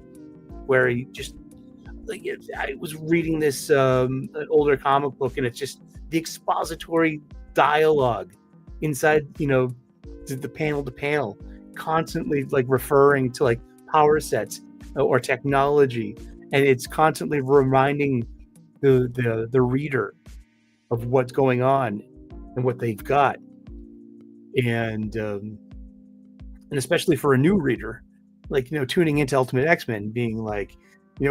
where you just like I was reading this an older comic book, and it's just the expository dialogue inside, the panel to panel, constantly like referring to like power sets or technology, and it's constantly reminding the reader of what's going on and what they've got, and especially for a new reader, like, tuning into Ultimate X-Men, being like,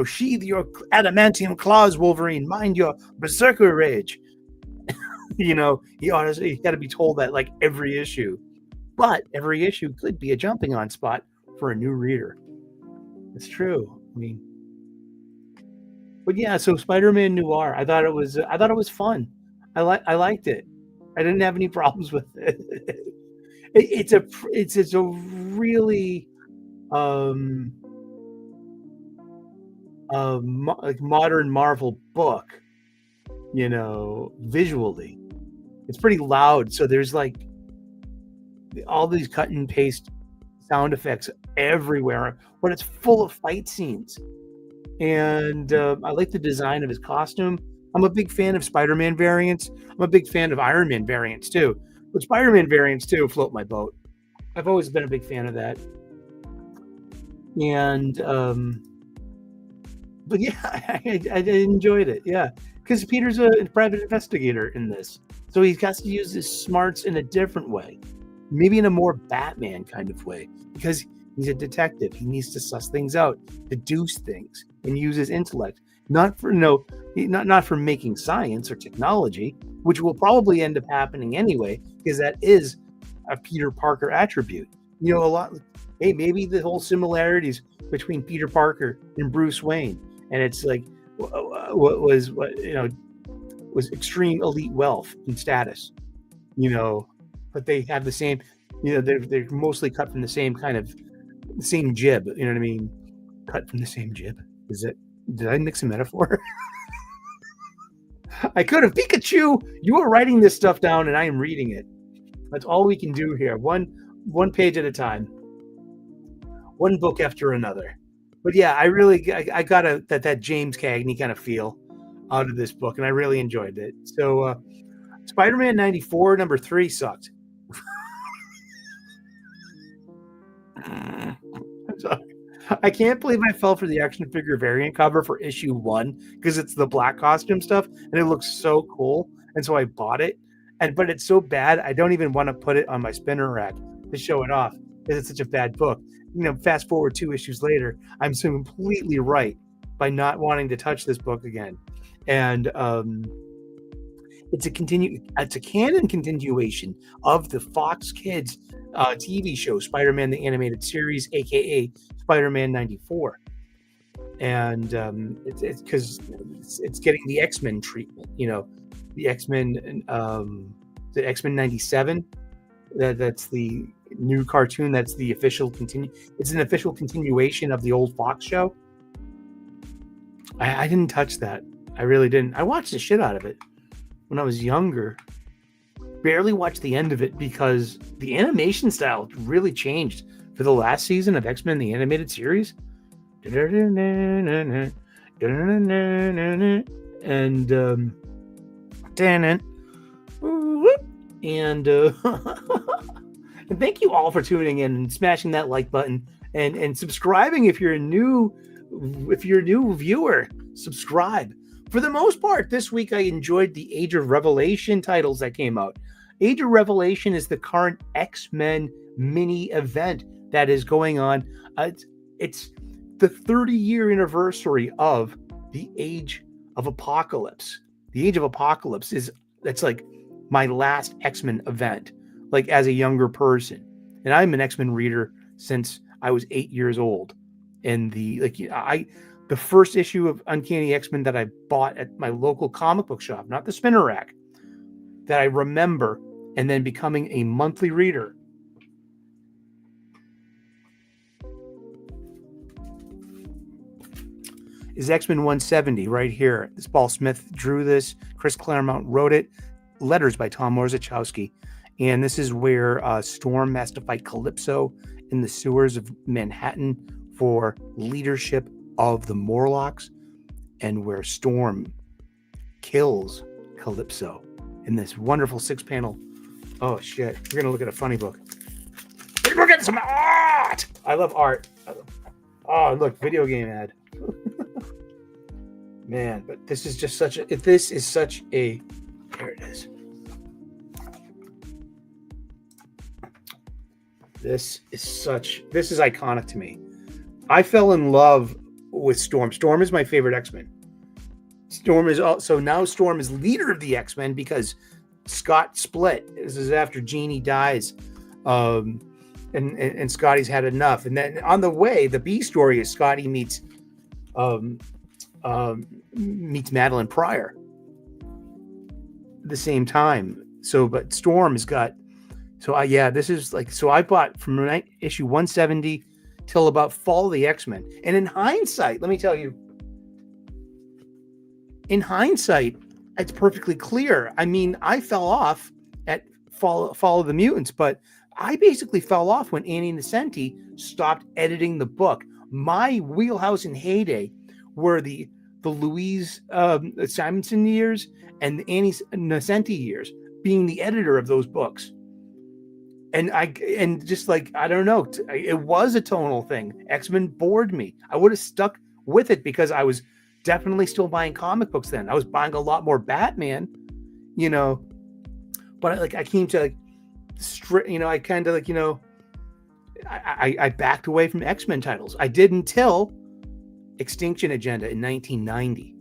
sheathe your adamantium claws, Wolverine, mind your berserker rage. You got to be told that like every issue, but every issue could be a jumping on spot for a new reader. It's true. I mean, but yeah, so Spider-Man Noir, I thought it was fun. I liked it. I didn't have any problems with it. It's a really like modern Marvel book, visually. It's pretty loud, so there's like all these cut and paste sound effects everywhere, but it's full of fight scenes. And I like the design of his costume. I'm a big fan of Spider-Man variants. I'm a big fan of Iron Man variants too. But Spider-Man variants too float my boat. I've always been a big fan of that. And but yeah, I enjoyed it. Yeah, because Peter's a private investigator in this, so he's got to use his smarts in a different way, maybe in a more Batman kind of way, because he's a detective. He needs to suss things out, deduce things, and use his intellect, not for making science or technology, which will probably end up happening anyway, because that is a Peter Parker attribute. A lot. Hey, maybe the whole similarities between Peter Parker and Bruce Wayne, and it's like what was extreme elite wealth and status, but they have the same, they're mostly cut from the same kind of same jib. You know what I mean? Cut from the same jib. Did I mix a metaphor? I could have. Pikachu, you are writing this stuff down and I am reading it. That's all we can do here. One page at a time. One book after another. But yeah, I got that James Cagney kind of feel out of this book, and I really enjoyed it. So Spider-Man 94 number 3 sucked. I'm sorry. I can't believe I fell for the action figure variant cover for issue 1 because it's the black costume stuff and it looks so cool, and so I bought it. But it's so bad I don't even want to put it on my spinner rack to show it off because it's such a bad book. Fast forward 2 issues later, I'm so completely right by not wanting to touch this book again. And it's a canon continuation of the Fox Kids TV show Spider-Man the Animated Series, aka Spider-Man 94. And it's because it's getting the X-Men treatment, the X-Men, the X-Men 97. That's the new cartoon. That's the official It's an official continuation of the old Fox show. I didn't touch that. I really didn't. I watched the shit out of it when I was younger. Barely watched the end of it because the animation style really changed for the last season of X-Men the Animated Series. And And and thank you all for tuning in and smashing that like button and subscribing if you're a new viewer. Subscribe. For the most part, this week I enjoyed the Age of Revelation titles that came out. Age of Revelation is the current X-Men mini event that is going on. It's the 30-year anniversary of the Age of Apocalypse. The Age of Apocalypse that's like my last X-Men event, like as a younger person. And I'm an X-Men reader since I was 8 years old. And the first issue of Uncanny X-Men that I bought at my local comic book shop, not the spinner rack, that I remember, and then becoming a monthly reader, is X-Men 170 right here. This Paul Smith drew this. Chris Claremont wrote it. Letters by Tom Orzechowski. And this is where Storm has to fight Calypso in the sewers of Manhattan for leadership of the Morlocks, and where Storm kills Calypso in this wonderful 6-panel. Oh shit, we're gonna look at a funny book. We're getting some art. I love art. Oh look, video game ad. Man, but this is just such a there it is. This is iconic to me. I fell in love with Storm. Storm is my favorite X-Men. Storm is leader of the X-Men because Scott split. This is after Jeannie dies. And Scotty's had enough. And then on the way, the B story is Scotty meets Madeline Pryor at the same time. But Storm has got. This is like, so I bought from issue 170 till about Fall of the X-Men. And in hindsight, let me tell you, it's perfectly clear. I mean, I fell off at Fall of the Mutants, but I basically fell off when Annie Nocenti stopped editing the book. My wheelhouse and heyday were the Louise Simonson years and the Annie Nocenti years, being the editor of those books. And I don't know, it was a tonal thing. X-Men bored me. I would have stuck with it because I was definitely still buying comic books then. I was buying a lot more Batman, but I came to I backed away from X-Men titles. I did until Extinction Agenda in 1990.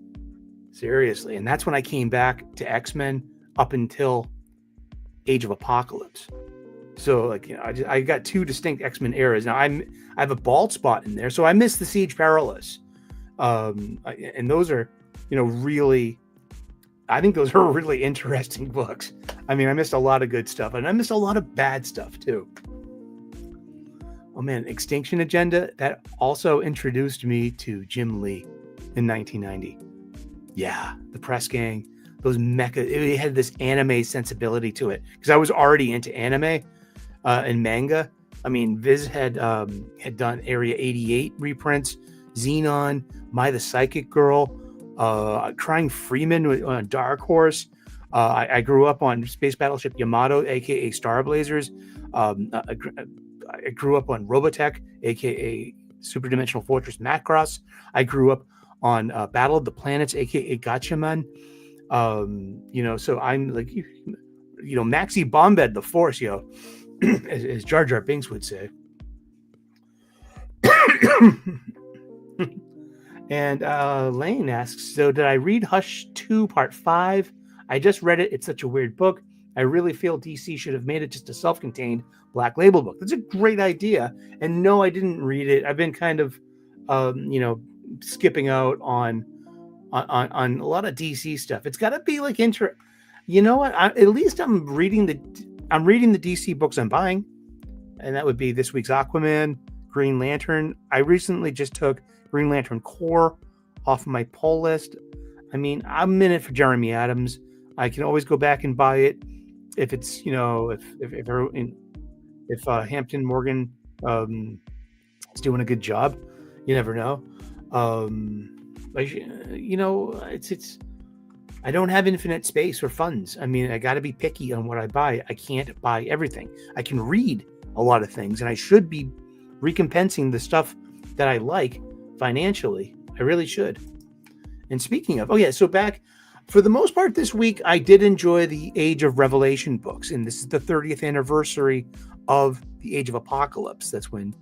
Seriously. And that's when I came back to X-Men up until Age of Apocalypse. So I got two distinct X-Men eras. Now I have a bald spot in there, so I miss the Siege Perilous, and those are really, I think those are really interesting books. I mean, I missed a lot of good stuff, and I missed a lot of bad stuff too. Oh man, Extinction Agenda, that also introduced me to Jim Lee in 1990. Yeah, the Press Gang, those mecha, it had this anime sensibility to it because I was already into anime. And manga. I mean, Viz had done Area 88 reprints, Xenon, My the Psychic Girl, Crying Freeman on Dark Horse. I grew up on Space Battleship Yamato, aka Star Blazers. I grew up on Robotech, aka Super Dimensional Fortress Macross. I grew up on Battle of the Planets, aka Gatchaman. So I'm like, Maxi Bombed the Force, as Jar Jar Binks would say. And Lane asks, so did I read Hush 2 Part 5? I just read it. It's such a weird book. I really feel DC should have made it just a self-contained Black Label book. That's a great idea. And no, I didn't read it. I've been kind of, skipping out on a lot of DC stuff. It's got to be like You know what? At least I'm reading the DC books I'm buying, and that would be this week's Aquaman, Green Lantern. I recently just took Green Lantern Corps off my pull list. I mean, I'm in it for Jeremy Adams. I can always go back and buy it if it's if Hampton Morgan is doing a good job. You never know. It's I don't have infinite space or funds. I mean, I got to be picky on what I buy. I can't buy everything. I can read a lot of things, and I should be recompensing the stuff that I like financially. I really should. And speaking of, so back for the most part this week, I did enjoy the Age of Revelation books, and this is the 30th anniversary of the Age of Apocalypse. That's when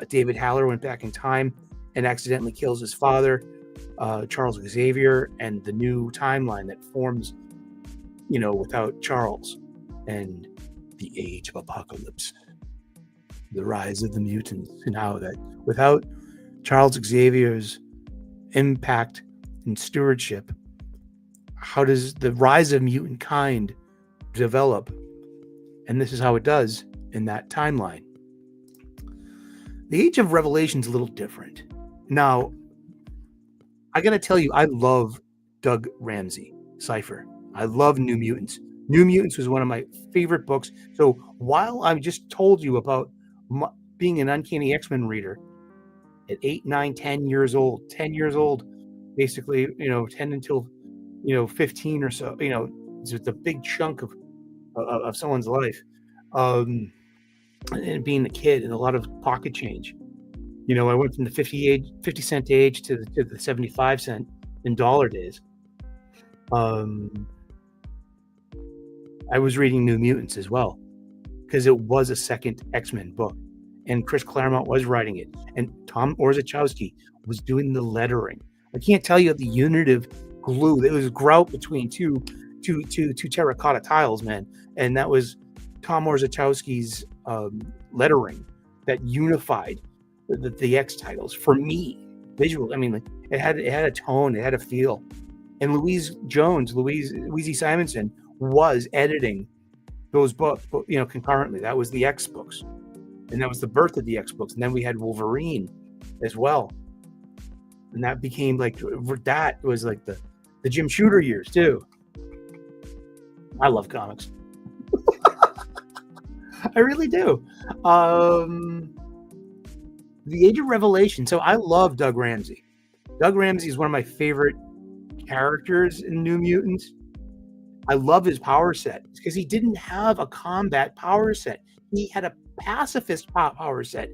David Haller went back in time and accidentally kills his father, Charles Xavier, and the new timeline that forms, without Charles, and the Age of Apocalypse, the rise of the mutants, and how that without Charles Xavier's impact and stewardship, how does the rise of mutant kind develop? And this is how it does in that timeline. The Age of Revelation is a little different. Now, I got to tell you, I love Doug Ramsey, Cypher. I love New Mutants. New Mutants was one of my favorite books. So while I just told you about being an Uncanny X-Men reader at 8, 9, 10 years old, basically, 10 until, 15 or so, it's a big chunk of someone's life. And being a kid and a lot of pocket change. I went from the 50 cent age to the 75 cent in dollar days. I was reading New Mutants as well, because it was a second X-Men book, and Chris Claremont was writing it, and Tom Orzechowski was doing the lettering. I can't tell you the unitive glue. It was grout between two terracotta tiles, man, and that was Tom Orzechowski's lettering that unified the X titles for me visual. I mean, like, it had a tone, it had a feel. And Louise Simonson was editing those books, concurrently. That was the X books, and that was the birth of the X books. And then we had Wolverine as well, and that became that was like the Jim Shooter years too. I love comics. I really do. The Age of Revelation. So I love Doug Ramsey. Doug Ramsey is one of my favorite characters in New Mutants. I love his power set because he didn't have a combat power set. He had a pacifist power set.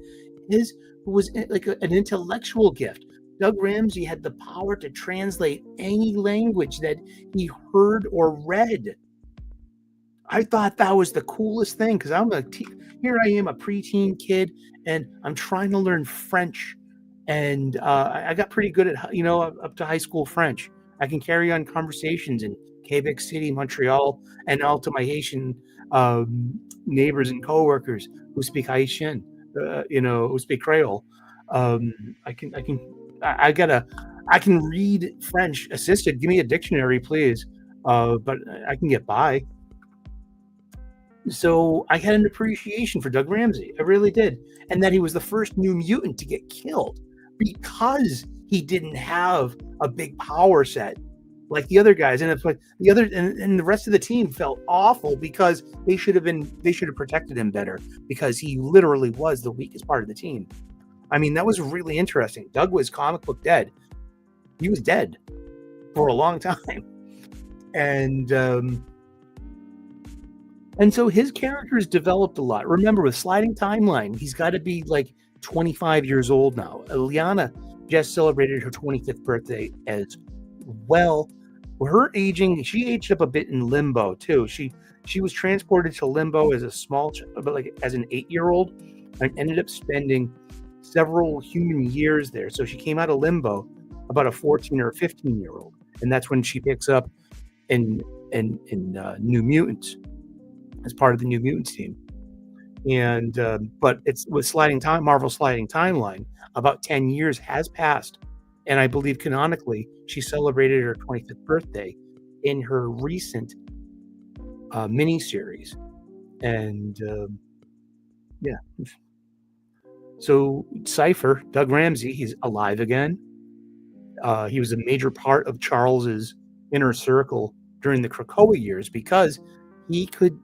His was like an intellectual gift. Doug Ramsey had the power to translate any language that he heard or read. I thought that was the coolest thing, because here I am, a preteen kid, and I'm trying to learn French, and I got pretty good at up to high school French. I can carry on conversations in Quebec City, Montreal, and all to my Haitian neighbors and coworkers who speak Haitian, who speak Creole. I can read French assisted. Give me a dictionary, please. But I can get by. So I had an appreciation for Doug Ramsey. I really did. And that he was the first New Mutant to get killed because he didn't have a big power set like the other guys. And it's like and the rest of the team felt awful because they should have protected him better, because he literally was the weakest part of the team. I mean, that was really interesting. Doug was comic book dead. He was dead for a long time. And so his characters developed a lot. Remember, with sliding timeline, he's got to be like 25 years old now. Liana just celebrated her 25th birthday as well. Her aging, she aged up a bit in Limbo too. She was transported to Limbo as a as an 8-year-old, and ended up spending several human years there. So she came out of Limbo about a 14 or a 15-year-old, and that's when she picks up in New Mutants, as part of the New Mutants team. And but it's with Marvel sliding timeline, about 10 years has passed, and I believe canonically she celebrated her 25th birthday in her recent miniseries. And so Cypher, Doug Ramsey, he's alive again. He was a major part of Charles's inner circle during the Krakoa years, because he could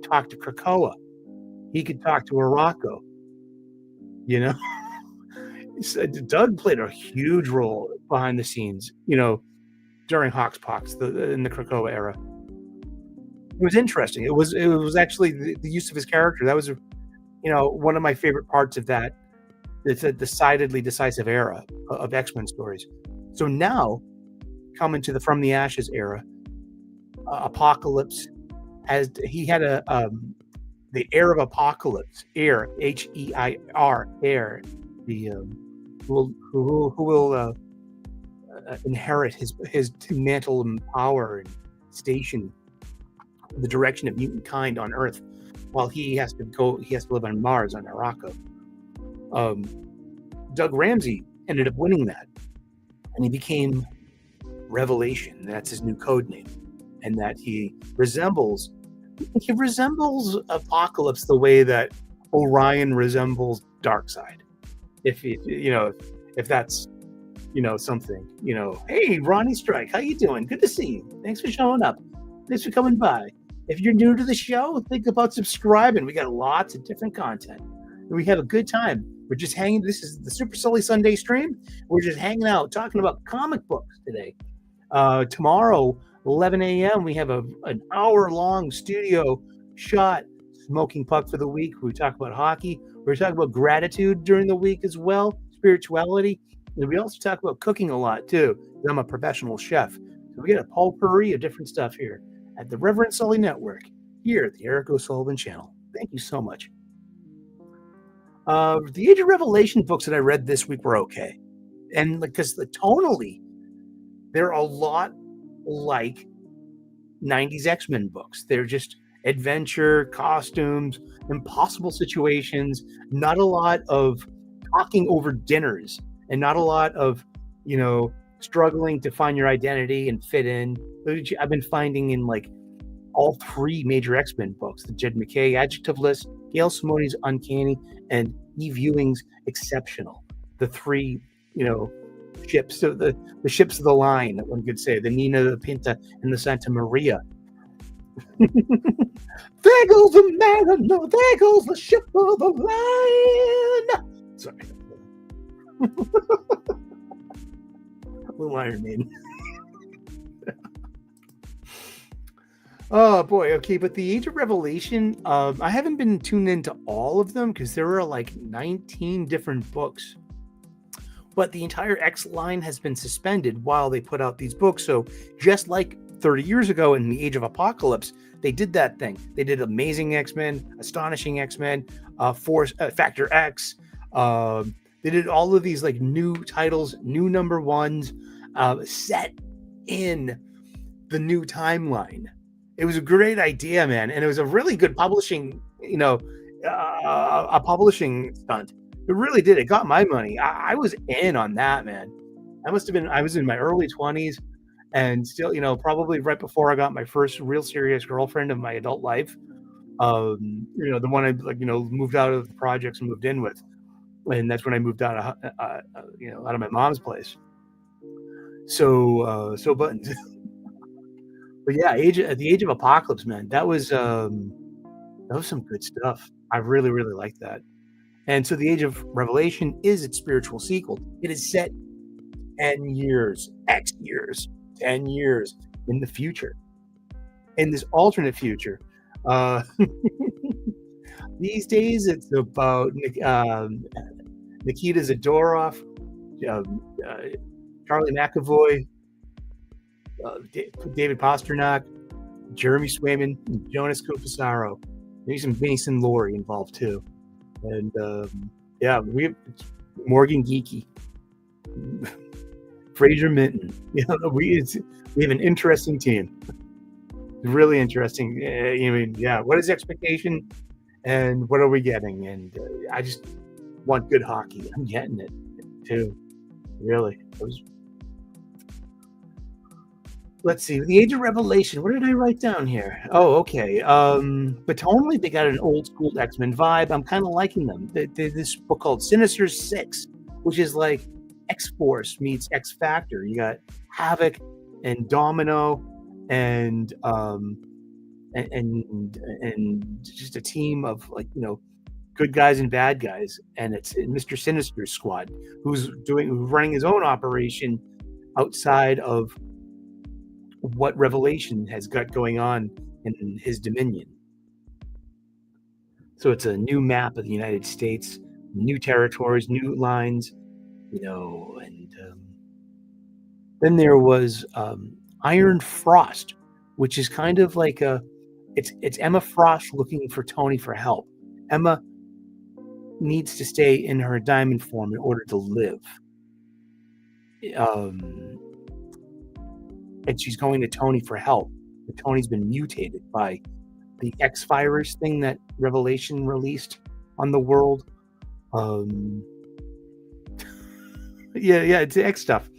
talk to Krakoa. He could talk to Arakko. Doug played a huge role behind the scenes, during Hoxpox, in the Krakoa era. It was interesting. It was actually the use of his character. That was, one of my favorite parts of that. It's a decidedly decisive era of X-Men stories. So now, coming to the From the Ashes era, Apocalypse he had the Heir of Apocalypse, Heir, H-E-I-R, Heir, the who will inherit his mantle and power and station the direction of mutant kind on Earth, while he has to live on Mars, on Arakko. Doug Ramsey ended up winning that, and he became Revelation. That's his new code name, and that he resembles Apocalypse the way that Orion resembles Darkseid. If that's something. Hey, Ronnie Strike, how you doing? Good to see you. Thanks for showing up. Thanks for coming by. If you're new to the show, think about subscribing. We got lots of different content. We have a good time. We're just hanging. This is the Super Sully Sunday stream. We're just hanging out, talking about comic books today. Tomorrow, 11 a.m., we have an hour-long studio shot smoking puck for the week. We talk about hockey. We're talking about gratitude during the week as well, spirituality. And we also talk about cooking a lot, too. I'm a professional chef. So we get a potpourri of different stuff here at the Reverend Sully Network, here at the Eric O'Sullivan channel. Thank you so much. The Age of Revelation books that I read this week were okay. And because tonally, they're a lot like 90s X-Men books. They're just adventure, costumes, impossible situations, not a lot of talking over dinners, and not a lot of, struggling to find your identity and fit in. I've been finding in all three major X-Men books, the Jed MacKay Adjectiveless, Gail Simone's Uncanny, and Eve Ewing's Exceptional. The three, ships, the ships of the line, that one could say, the Nina, the Pinta, and the Santa Maria. There goes the Mariner, there goes the ship of the line. Sorry. Little Iron Man. Oh boy, okay, but the Age of Revelation, I haven't been tuned into all of them because there are 19 different books. But the entire X line has been suspended while they put out these books. So just like 30 years ago in the Age of Apocalypse, they did that thing. They did Amazing X-Men, Astonishing X-Men, Factor X. They did all of these new titles, new number ones, set in the new timeline. It was a great idea, man, and it was a really good publishing, a publishing stunt. It really did. It got my money. I was in on that, man. I was in my early 20s, and still, probably right before I got my first real serious girlfriend of my adult life. The one I moved out of the projects and moved in with. And that's when I moved out of my mom's place. So buttons. But yeah, the Age of Apocalypse, man, that was some good stuff. I really, really liked that. And so the Age of Revelation is its spiritual sequel. It is set 10 years in the future, in this alternate future. These days, it's about Nikita Zadorov, Charlie McAvoy, David Pasternak, Jeremy Swayman, and Jonas Kufasaro. Maybe some Mason Laurie involved too. And we have Morgan Geeky, Fraser Minton. We have an interesting team. Really interesting. What is the expectation, and what are we getting? And I just want good hockey. I'm getting it too. Really. Let's see. The Age of Revelation. What did I write down here? Oh, okay. But tonally, they got an old school X-Men vibe. I'm kind of liking them. This book called Sinister Six, which is like X-Force meets X Factor. You got Havoc and Domino and just a team of good guys and bad guys, and it's Mr. Sinister's squad who's running his own operation outside of what Revelation has got going on in his dominion. So it's a new map of the United States, new territories, new lines, and then there was Iron Frost, which is kind of like it's Emma Frost looking for Tony for help. Emma needs to stay in her diamond form in order to live. And she's going to Tony for help. But Tony's been mutated by the X virus thing that Revelation released on the world. Yeah, it's X stuff.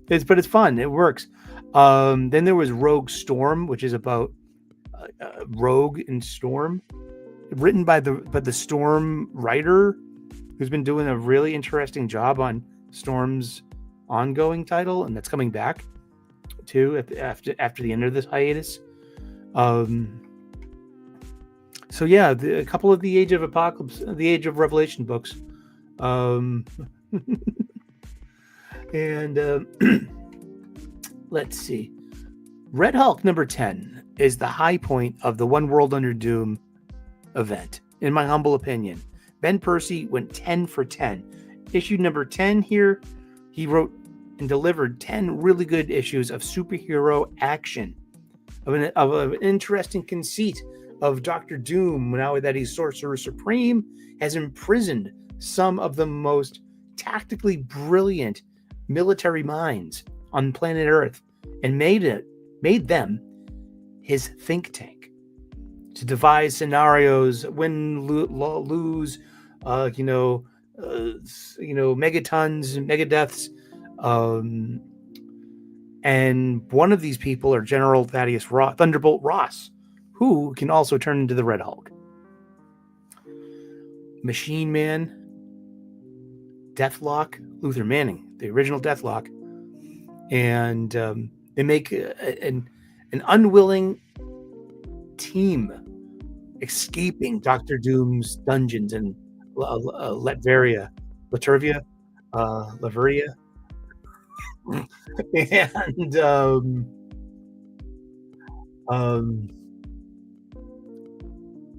But it's fun. It works. Then there was Rogue Storm, which is about Rogue and Storm, written by the Storm writer, who's been doing a really interesting job on Storm's ongoing title, and that's coming back too after the end of this hiatus. So yeah, a couple of the Age of Apocalypse, the Age of Revelation books, and let's see. Red Hulk number 10 is the high point of the One World Under Doom event, in my humble opinion. Ben Percy went 10 for 10. Issue number 10 here, he wrote and delivered 10 really good issues of superhero action, of an interesting conceit of Dr. Doom, now that he's Sorcerer Supreme, has imprisoned some of the most tactically brilliant military minds on planet Earth and made them his think tank to devise scenarios, win, lose, megatons, megadeaths. And one of these people are General Thunderbolt Ross, who can also turn into the Red Hulk. Machine Man, Deathlock, Luther Manning, the original Deathlock, and they make an unwilling team escaping Doctor Doom's dungeons in Latveria,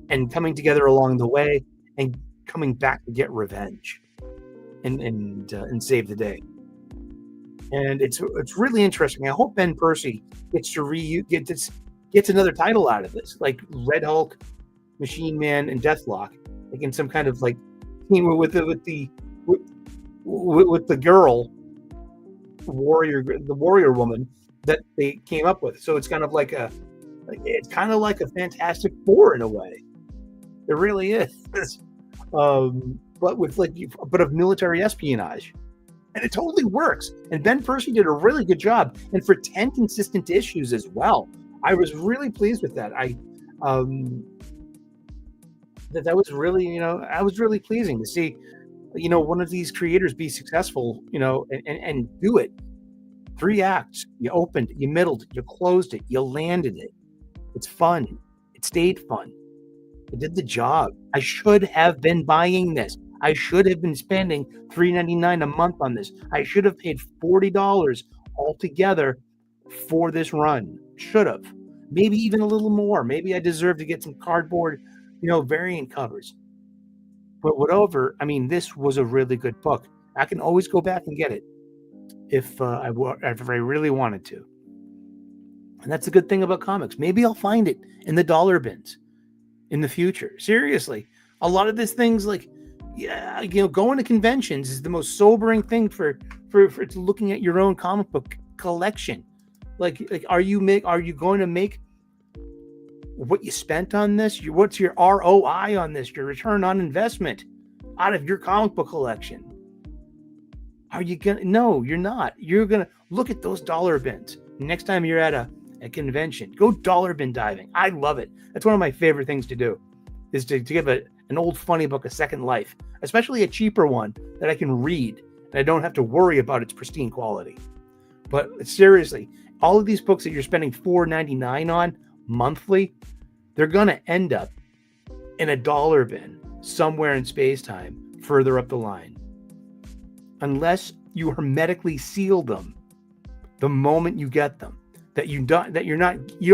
and coming together along the way and coming back to get revenge and save the day. And it's really interesting. I hope Ben Percy gets another title out of this, like Red Hulk, Machine Man, and Deathlock, like in some kind of like team with the girl warrior, the warrior woman that they came up with. So it's kind of like a Fantastic Four in a way. It really is. But of military espionage. And it totally works. And Ben Percy did a really good job. And for 10 consistent issues as well. I was really pleased with that. That was really, I was really pleasing to see, one of these creators be successful, and do it. 3 acts. You opened, you middled, you closed it, you landed it. It's fun. It stayed fun. It did the job. I should have been buying this. I should have been spending $3.99 a month on this. I should have paid $40 altogether for this run. Should have. Maybe even a little more. Maybe I deserve to get some cardboard, variant covers. But whatever, this was a really good book. I can always go back and get it if I really wanted to. And that's the good thing about comics. Maybe I'll find it in the dollar bins in the future. Seriously. A lot of these things, like, going to conventions is the most sobering thing for looking at your own comic book collection. Like, are you going to make what you spent on this? What's your ROI on this? Your return on investment out of your comic book collection? Are you gonna? No, you're not. You're gonna look at those dollar bins next time you're at a convention. Go dollar bin diving. I love it. That's one of my favorite things to do, is to give an old funny book a second life, especially a cheaper one that I can read and I don't have to worry about its pristine quality. But seriously, all of these books that you're spending $4.99 on monthly, they're going to end up in a dollar bin somewhere in space-time further up the line. Unless you hermetically seal them the moment you get them. that you don't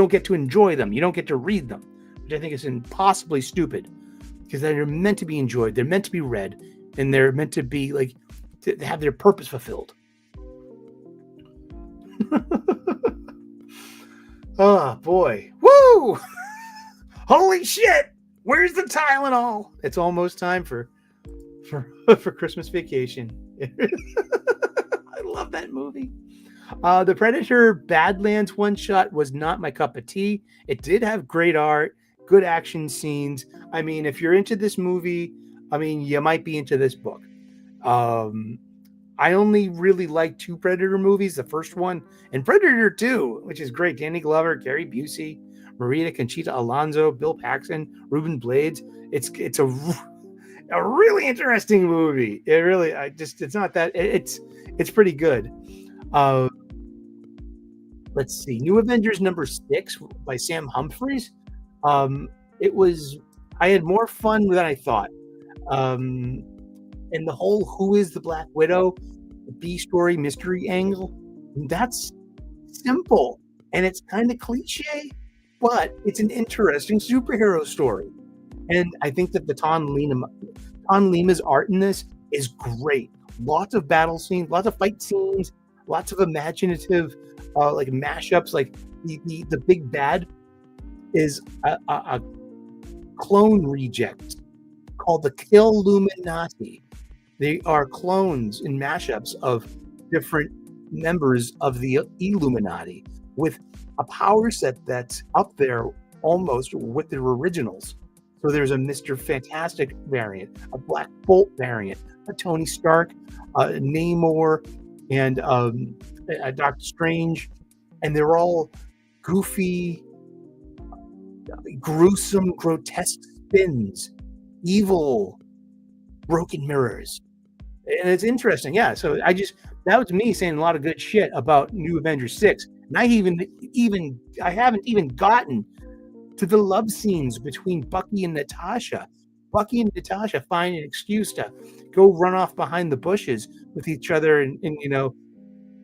get to enjoy them. You don't get to read them, which I think is impossibly stupid, because they're meant to be enjoyed. They're meant to be read, and they're meant to be like to have their purpose fulfilled. Oh boy. Woo! Holy shit! Where's the Tylenol? It's almost time for Christmas Vacation. I love that movie. The Predator Badlands one shot was not my cup of tea. It did have great art, good action scenes. I mean, if you're into this movie, I mean, you might be into this book. I only really like 2 Predator movies, the first one and Predator 2, which is great. Danny Glover, Gary Busey, Marita Conchita Alonso, Bill Paxton, Ruben Blades. It's a really interesting movie. It really, it's not that, it's pretty good. Let's see, New Avengers number 6 by Sam Humphries. I had more fun than I thought. And the whole who is the Black Widow, the B-story mystery angle, that's simple and it's kind of cliche, but it's an interesting superhero story. And I think that the Ton Lima's art in this is great. Lots of battle scenes, lots of fight scenes, lots of imaginative like mashups. Like the big bad is a clone reject called the Killuminati. They are clones and mashups of different members of the Illuminati with a power set that's up there almost with the originals. So there's a Mr. Fantastic variant, a Black Bolt variant, a Tony Stark, Namor, and a Doctor Strange. And they're all goofy, gruesome, grotesque spins, evil, broken mirrors. And it's interesting. Yeah. So that was me saying a lot of good shit about New Avengers 6. And I haven't even gotten to the love scenes between Bucky and Natasha. Bucky and Natasha find an excuse to go run off behind the bushes with each other and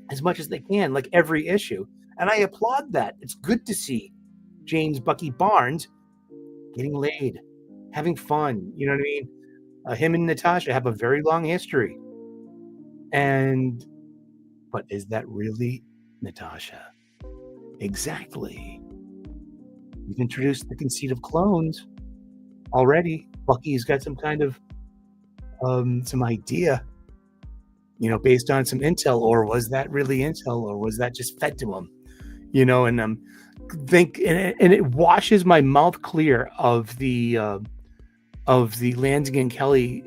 as much as they can, like every issue. And I applaud that. It's good to see James Bucky Barnes getting laid, having fun. You know what I mean? Him and Natasha have a very long history. But is that really Natasha? Exactly. We've introduced the conceit of clones already. Bucky's got some kind of some idea, based on some intel, or was that really intel, or was that just fed to him? And and it washes my mouth clear of the Lansing and Kelly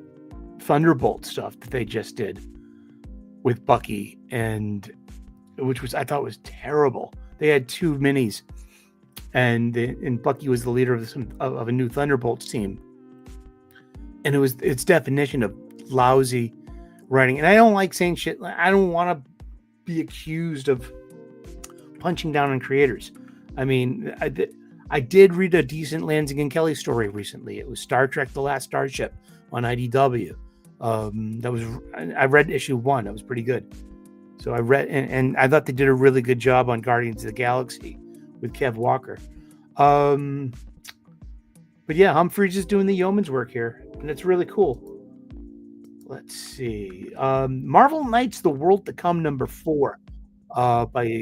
Thunderbolt stuff that they just did with Bucky, and which I thought was terrible. They had 2 minis, and Bucky was the leader of a new Thunderbolts team, and its definition of lousy writing. And I don't like saying shit. I don't want to be accused of punching down on creators. I mean, I did read a decent Lansing and Kelly story recently. It was Star Trek: The Last Starship on IDW. I read issue 1. That was pretty good. So I read, and I thought they did a really good job on Guardians of the Galaxy with Kev Walker. But yeah, Humphreys is doing the yeoman's work here, and it's really cool. Let's see. Marvel Knights: The World to Come number 4 by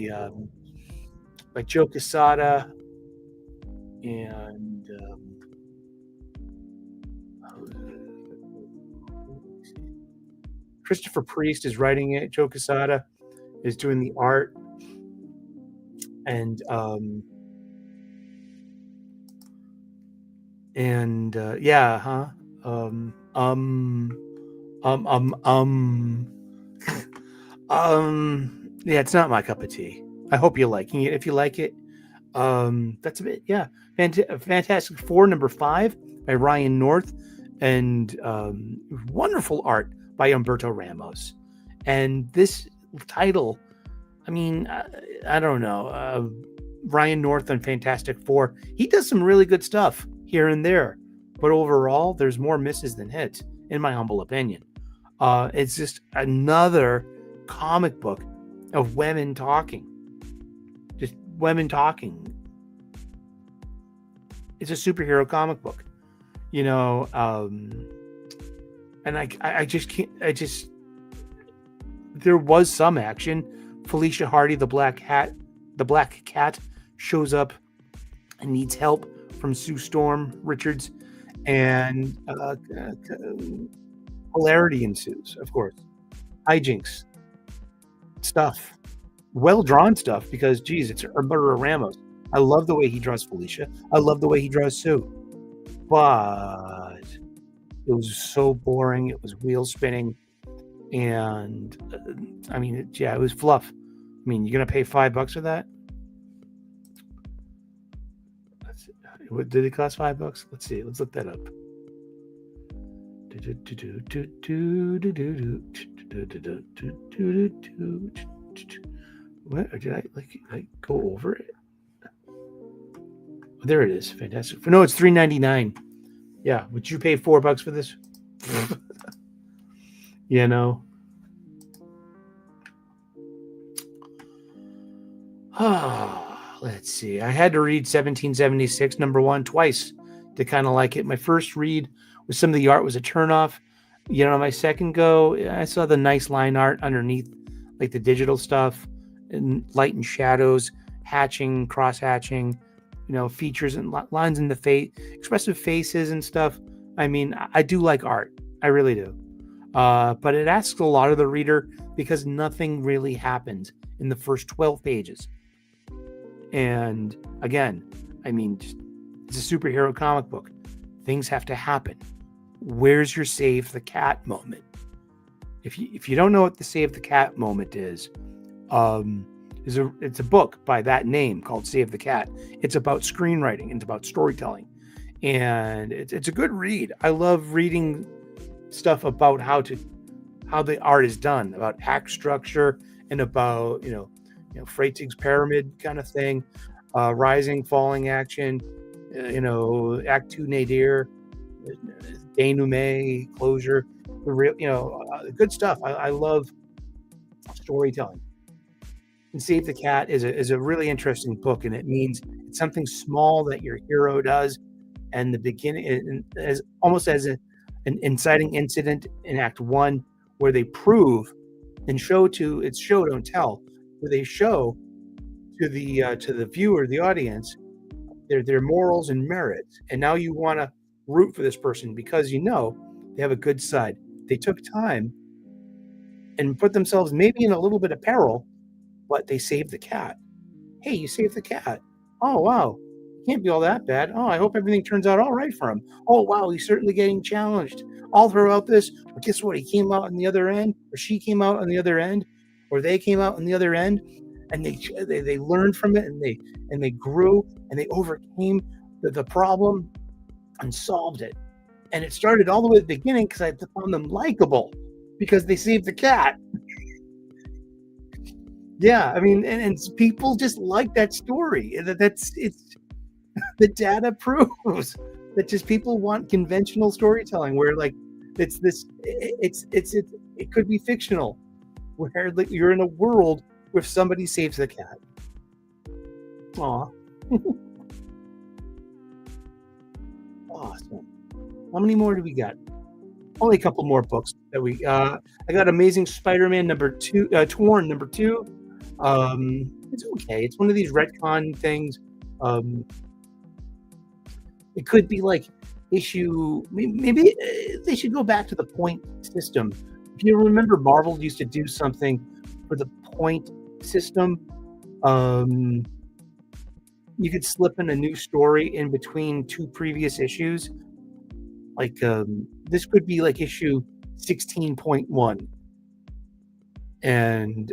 Joe Quesada and Christopher Priest is writing it. Joe Quesada is doing the art, and yeah, it's not my cup of tea. I hope you're liking it. If you like it, that's a bit, yeah. Fantastic Four number 5 by Ryan North, and wonderful art by Humberto Ramos. And this title, I mean, I don't know. Ryan North on Fantastic Four, he does some really good stuff here and there, but overall, there's more misses than hits, in my humble opinion. It's just another comic book of women talking. Just women talking. It's a superhero comic book, you know. And I just can't. There was some action. Felicia Hardy, the black cat, shows up and needs help from Sue Storm Richards, and hilarity ensues, of course. Hijinks, stuff, well-drawn stuff, because, geez, it's Humberto Ramos. I love the way he draws Felicia. I love the way he draws Sue. But it was so boring. It was wheel spinning. And, I mean, it was fluff. I mean, you're going to pay $5 for that? Did it cost $5? Let's see. Let's look that up. What did I go over it? Oh, there it is. Fantastic. No, it's $3.99. Yeah, would you pay $4 for this? You know. Let's see. I had to read 1776 #1 twice to kind of like it. My first read was some of the art was a turnoff. You know, my second go, I saw the nice line art underneath, like the digital stuff, and light and shadows, hatching, cross hatching, you know, features and lines in the face, expressive faces and stuff. I mean, I do like art. I really do. But it asks a lot of the reader because nothing really happens in the first 12 pages. And again, I mean, it's a superhero comic book. Things have to happen. Where's your save the cat moment? If you don't know what the save the cat moment is, it's a book by that name called Save the Cat. It's about screenwriting. It's about storytelling, and it's a good read. I love reading stuff about how the art is done, about act structure, and about you know Freytig's pyramid kind of thing, rising, falling action, Act 2 nadir, denouement, closure, the real good stuff. I love storytelling. And Save the Cat is a really interesting book, and it means it's something small that your hero does, and the beginning as almost as an inciting incident in Act 1, where they prove and show to it's show don't tell, where they show to the viewer, the audience, their morals and merits, and now you want to root for this person because they have a good side. They took time and put themselves maybe in a little bit of peril, but they saved the cat. Hey, you saved the cat. Oh, wow. Can't be all that bad. Oh, I hope everything turns out all right for him. Oh, wow, he's certainly getting challenged all throughout this. But guess what? He came out on the other end, or she came out on the other end, or they came out on the other end, and they learned from it, and they grew, and they overcame the problem and solved it. And it started all the way at the beginning because I found them likable because they saved the cat. Yeah, I mean, and people just like that story. It's the data proves that just people want conventional storytelling where like it could be fictional, where like, you're in a world where somebody saves the cat. Aw. Awesome. How many more do we got? Only a couple more books that we I got Amazing Spider-Man #2, Torn #2. It's okay. It's one of these retcon things. It could be like issue. Maybe they should go back to the point system. If you remember, Marvel used to do something for the point system. You could slip in a new story in between two previous issues. Like this could be like issue 16.1, and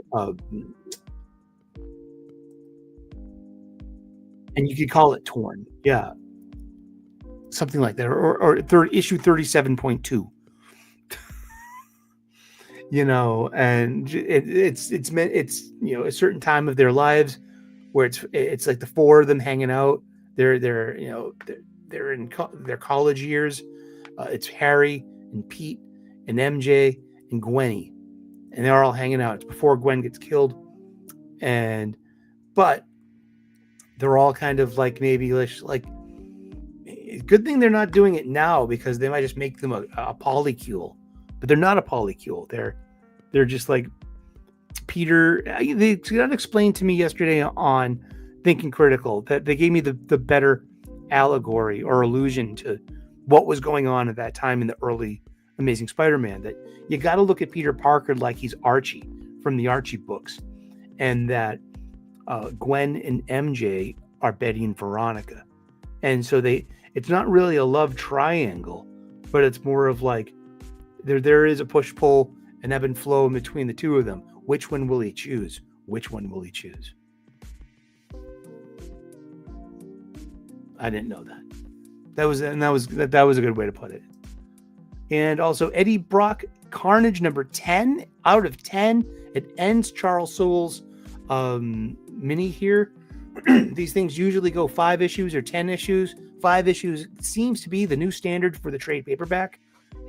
you could call it Torn, yeah, something like that, or issue 37.2. And it's meant a certain time of their lives where it's like the four of them hanging out. They're in their college years. It's Harry and Pete and MJ and Gwenny, and they're all hanging out. It's before Gwen gets killed, but they're all kind of like maybe like good thing they're not doing it now, because they might just make them a polycule, but they're not a polycule. They're just like Peter. They got explained to me yesterday on Thinking Critical that they gave me the better allegory or allusion to what was going on at that time in the early Amazing Spider-Man, that you got to look at Peter Parker like he's Archie from the Archie books, and that Gwen and MJ are Betty and Veronica. And so it's not really a love triangle, but it's more of like there is a push-pull, an ebb and flow in between the two of them. Which one will he choose? Which one will he choose? I didn't know that. That was a good way to put it. And also Eddie Brock Carnage number 10 out of 10. It ends Charles Soule's mini here. These things usually go 5 issues or 10 issues. 5 issues seems to be the new standard for the trade paperback.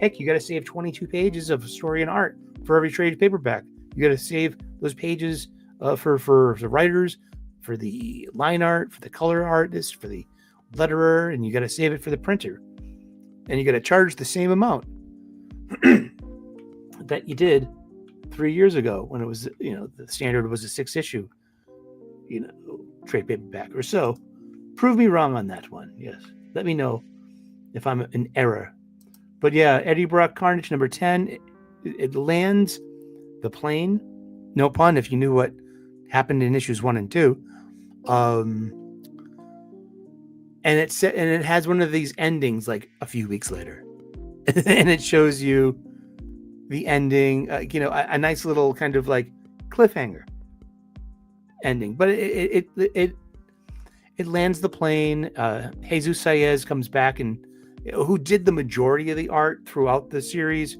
Heck, you got to save 22 pages of story and art for every trade paperback. You got to save those pages for the writers, for the line art, for the color artist, for the letterer, and you got to save it for the printer. And you got to charge the same amount that you did 3 years ago when it was, the standard was a 6 issue, trade paperback or so. Prove me wrong on that one. Yes. Let me know if I'm in error. But yeah, Eddie Brock Carnage number 10, it lands the plane. No pun if you knew what happened in issues 1 and 2. And it has one of these endings like a few weeks later. And it shows you the ending, a nice little kind of like cliffhanger ending. But it lands the plane. Jesus Saez comes back, and who did the majority of the art throughout the series.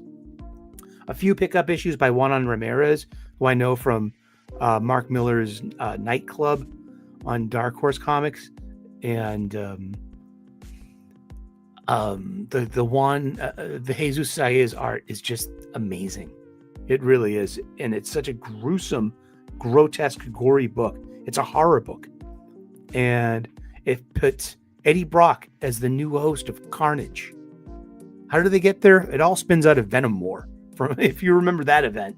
A few pickup issues by Juan Ramirez, who I know from Mark Miller's Nightclub on Dark Horse Comics, and the Jesus Saez art is just amazing. It really is, and it's such a gruesome, grotesque, gory book. It's a horror book, and it puts Eddie Brock as the new host of Carnage. How do they get there? It all spins out of Venom War, from if you remember that event.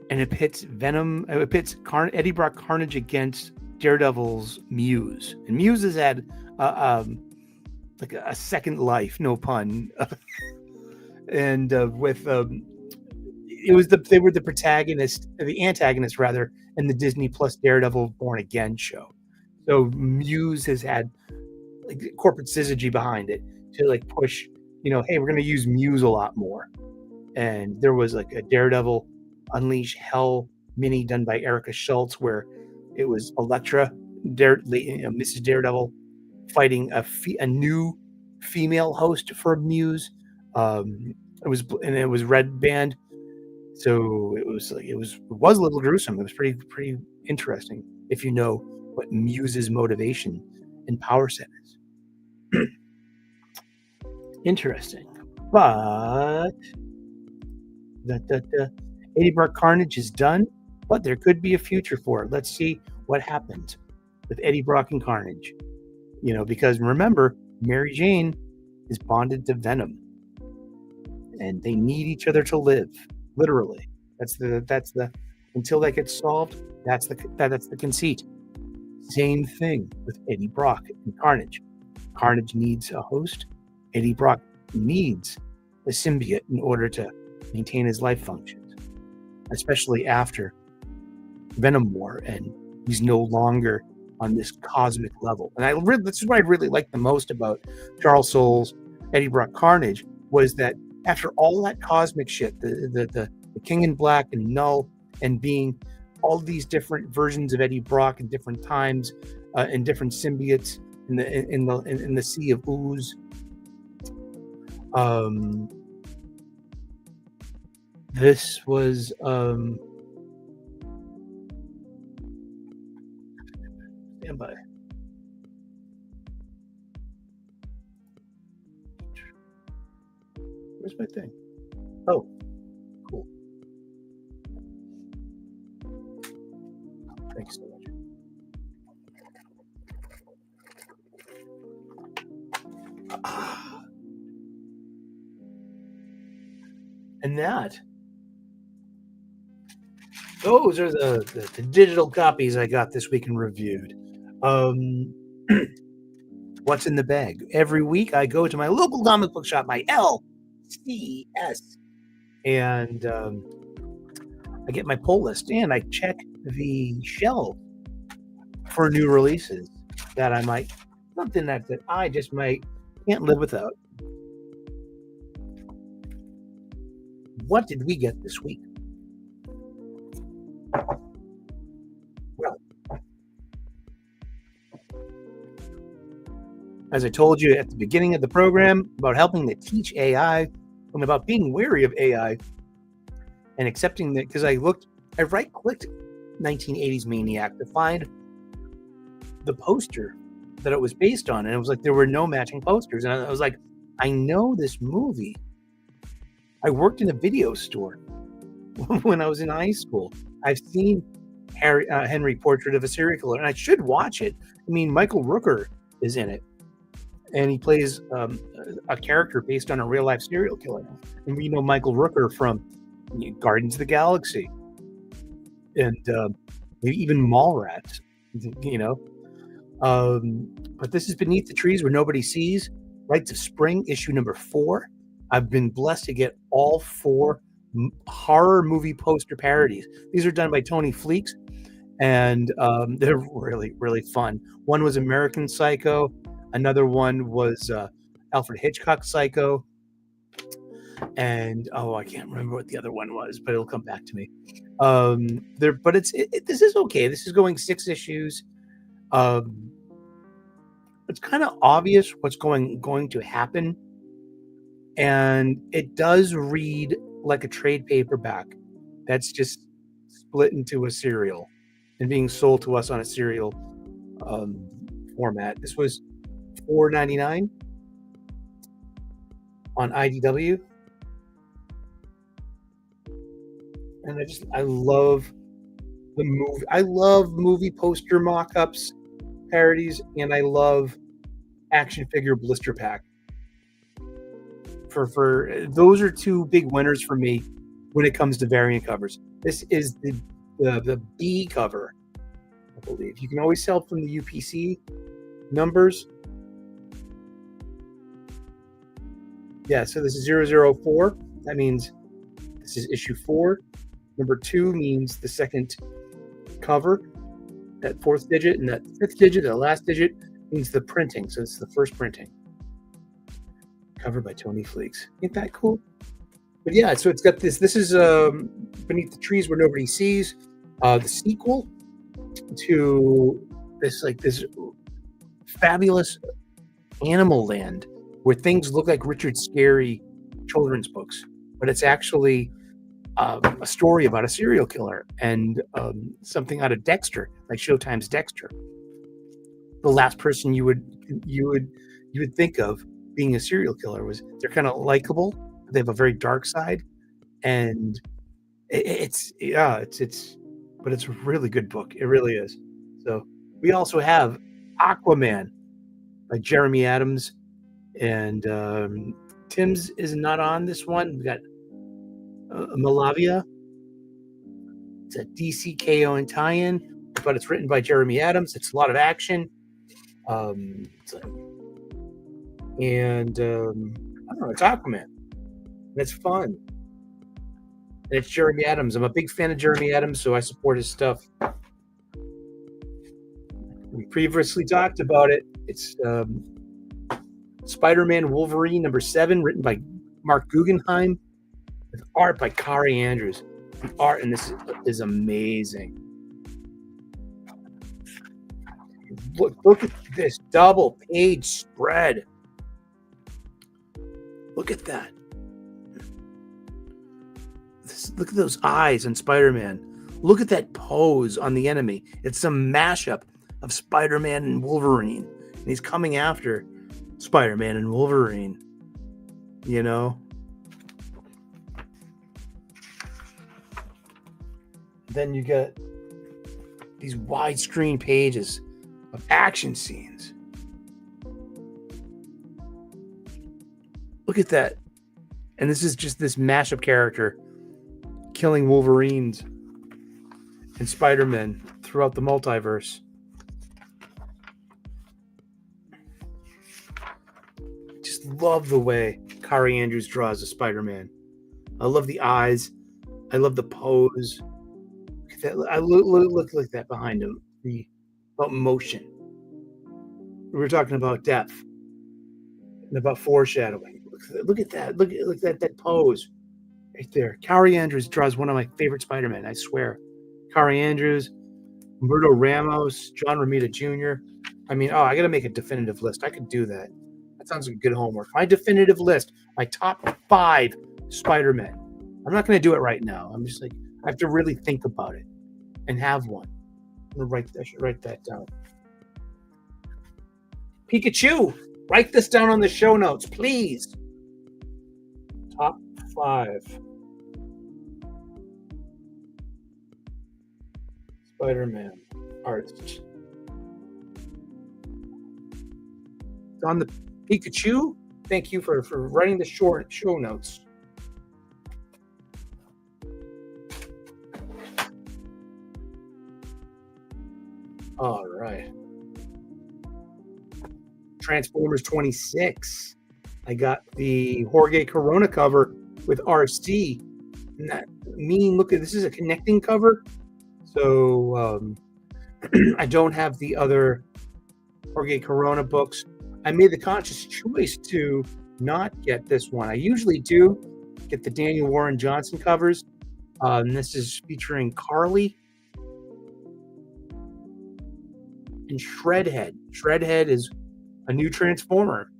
And it pits Eddie Brock Carnage against Daredevil's Muse. And Muse has had like a second life, no pun. And they were the antagonist rather, in the Disney Plus Daredevil Born Again show. So Muse has had like corporate syzygy behind it to like push, hey, we're going to use Muse a lot more. And there was like a Daredevil Unleash Hell mini done by Erica Schultz, where it was Elektra, Mrs. Daredevil, fighting a new female host for Muse. It was Red Band, so it was a little gruesome. It was pretty interesting if you know what Muse's motivation and power set is. Interesting, but Eddie Brock Carnage is done, but there could be a future for it. Let's see what happens with Eddie Brock and Carnage. Because remember, Mary Jane is bonded to Venom, and they need each other to live. Literally, that's the until that gets solved. That's the conceit. Same thing with Eddie Brock and Carnage. Carnage needs a host. Eddie Brock needs a symbiote in order to maintain his life functions, especially after Venom War, and he's no longer on this cosmic level. And this is what I really like the most about Charles Soule's Eddie Brock Carnage, was that after all that cosmic shit, the King in Black and Null, and being all these different versions of Eddie Brock in different times, and different symbiotes in the Sea of Ooze. This was stand by. Where's my thing? Oh, cool. Thank you so much. And those are the digital copies I got this week and reviewed. What's in the bag? Every week I go to my local comic book shop, my LCS, and I get my pull list and I check the shelf for new releases that I might, something that I just can't live without. What did we get this week? Well, as I told you at the beginning of the program about helping to teach AI and about being wary of AI and accepting that, because I right-clicked 1980s Maniac to find the poster that it was based on, and it was like there were no matching posters, and I was like, I know this movie. I worked in a video store when I was in high school. I've seen Henry Portrait of a Serial Killer, and I should watch it. I mean, Michael Rooker is in it, and he plays a character based on a real-life serial killer. And we know Michael Rooker from Guardians of the Galaxy, and maybe even Mallrats, but this is Beneath the Trees Where Nobody Sees, Rites of Spring, issue number 4. I've been blessed to get all 4 horror movie poster parodies. These are done by Tony Fleeks, and they're really, really fun. One was American Psycho. Another one was Alfred Hitchcock Psycho. And I can't remember what the other one was, but it'll come back to me. But this is okay. This is going 6 issues. It's kind of obvious what's going to happen, and it does read like a trade paperback that's just split into a serial and being sold to us on a serial format. This was $4.99 on IDW, and I love the movie. I love movie poster mock-ups, parodies, and I love action figure blister pack. For those are 2 big winners for me when it comes to variant covers. This is the B cover, I believe. You can always tell from the UPC numbers. Yeah, so this is 004. That means this is issue 4. Number 2 means the second cover, that 4th digit, and that 5th digit, the last digit, means the printing. So it's the first printing. Covered by Tony Fleeks. Ain't that cool? But yeah, so it's got this. This is Beneath the Trees Where Nobody Sees, the sequel to this fabulous Animal Land, where things look like Richard Scarry children's books, but it's actually a story about a serial killer and something out of Dexter, like Showtime's Dexter. The last person you would think of being a serial killer they're kind of likable. They have a very dark side, and it's but it's a really good book. It really is. So we also have Aquaman by Jeremy Adams, and Tim's is not on this one. We got Malavia. It's a DCKO and tie-in, but it's written by Jeremy Adams. It's a lot of action. And I don't know, it's Aquaman. And it's fun. And it's Jeremy Adams. I'm a big fan of Jeremy Adams, so I support his stuff. We previously talked about it. It's Spider-Man Wolverine number 7, written by Mark Guggenheim, with art by Kari Andrews. The art in this is amazing. Look at this double page spread. Look at that. Look at those eyes on Spider-Man. Look at that pose on the enemy. It's a mashup of Spider-Man and Wolverine. And he's coming after Spider-Man and Wolverine. You know? Then you get these widescreen pages of action scenes. Look at that. And this is just this mashup character killing Wolverines and Spider-Man throughout the multiverse. Just love the way Kari Andrews draws a Spider-Man. I love the eyes. I love the pose. Look at that. I look like that behind him. About motion. We were talking about depth and about foreshadowing. Look at that. Look at that pose right there. Kari Andrews draws one of my favorite Spider-Man, I swear. Kari Andrews, Humberto Ramos, John Romita Jr. I mean, I got to make a definitive list. I could do that. That sounds like good homework. My definitive list, my top 5 Spider-Man. I'm not going to do it right now. I'm just like, I have to really think about it and have one. I should write that down. Pikachu, write this down on the show notes, please. Top 5 Spider-Man artists. It's on the Pikachu. Thank you for writing the short show notes. All right. Transformers 26. I got the Jorge Corona cover with RC. And that look at this is a connecting cover. So I don't have the other Jorge Corona books. I made the conscious choice to not get this one. I usually do get the Daniel Warren Johnson covers. And this is featuring Carly and Shredhead. Shredhead is a new Transformer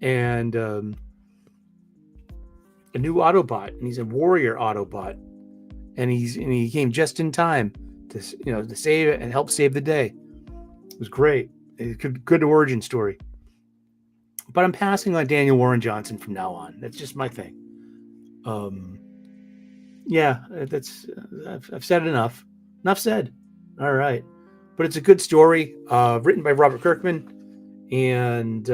and a new Autobot, and he's a warrior Autobot, and he came just in time to save it and help save the day. It was great. Good origin story. But I'm passing on Daniel Warren Johnson from now on. That's just my thing. Yeah, I've said enough. Enough said. All right. But it's a good story, written by Robert Kirkman, and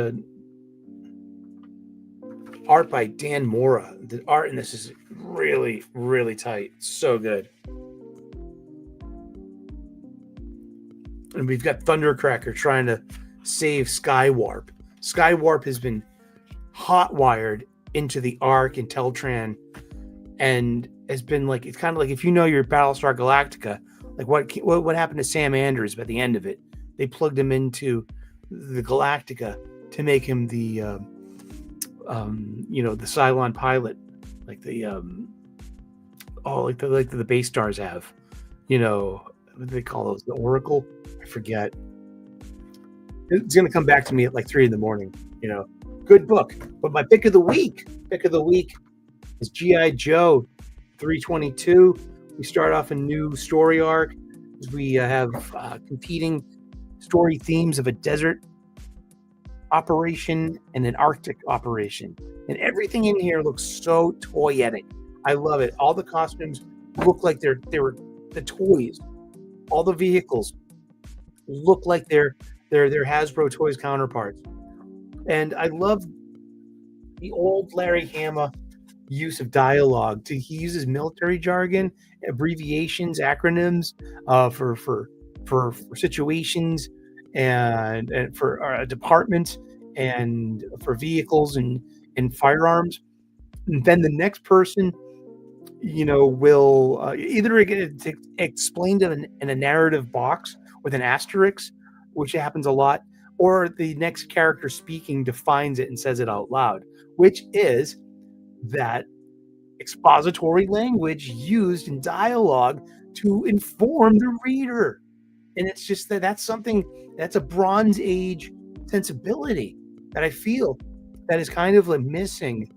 art by Dan Mora. The art in this is really, really tight. So good. And we've got Thundercracker trying to save Skywarp. Skywarp has been hot-wired into the Ark and Teltran, and has been like, it's kind of like if you know your Battlestar Galactica, like what happened to Sam Anders by the end of it. They plugged him into the Galactica to make him the the Cylon pilot, like the like the base stars have, what do they call those, the Oracle? I forget. It's gonna come back to me at like 3 a.m. Good book. But my pick of the week is G.I. Joe 322. We start off a new story arc. We have competing story themes of a desert operation and an Arctic operation. And everything in here looks so toyetic. I love it. All the costumes look like they were the toys. All the vehicles look like they're Hasbro Toys counterparts. And I love the old Larry Hama use of dialogue. He uses military jargon, abbreviations, acronyms for situations and for departments and for vehicles and firearms. And then the next person, will either explained in a narrative box with an asterisk, which happens a lot, or the next character speaking defines it and says it out loud, which is that expository language used in dialogue to inform the reader. And it's just that's a Bronze Age sensibility that I feel that is kind of like missing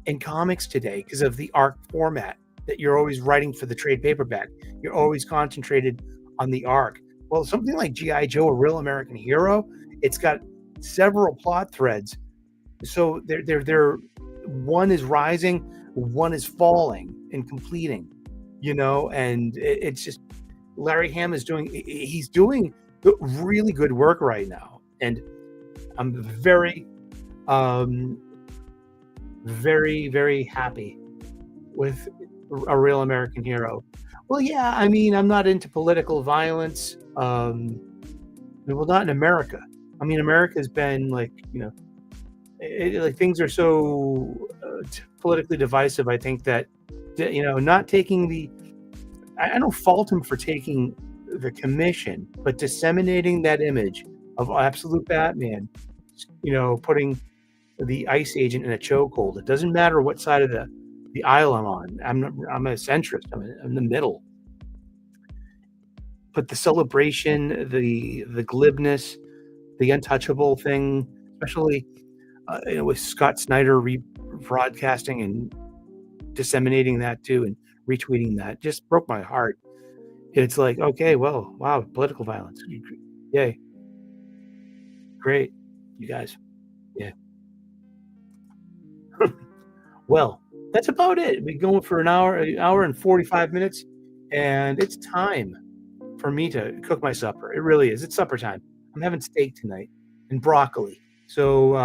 in comics today because of the arc format, that you're always writing for the trade paperback. You're always concentrated on the arc. Well, something like G.I. Joe, A Real American Hero, it's got several plot threads. So they're one is rising, one is falling and completing, and it's just, Larry Hamm is doing. He's doing really good work right now, and I'm very, very happy with A Real American Hero. Well, yeah, I mean, I'm not into political violence. Well, not in America. I mean, America's been like, like things are so politically divisive. I think that, not taking I don't fault him for taking the commission, but disseminating that image of absolute Batman, putting the ICE agent in a chokehold. It doesn't matter what side of the aisle I'm on. I'm a centrist. I'm in the middle. But the celebration, the glibness, the untouchable thing, especially with Scott Snyder rebroadcasting and disseminating that too, and retweeting that, just broke my heart. It's like, okay, well, wow, political violence, yay, great, you guys, yeah. Well, that's about it. We're going for an hour and 45 minutes, and it's time for me to cook my supper. It really is. It's supper time. I'm having steak tonight and broccoli. So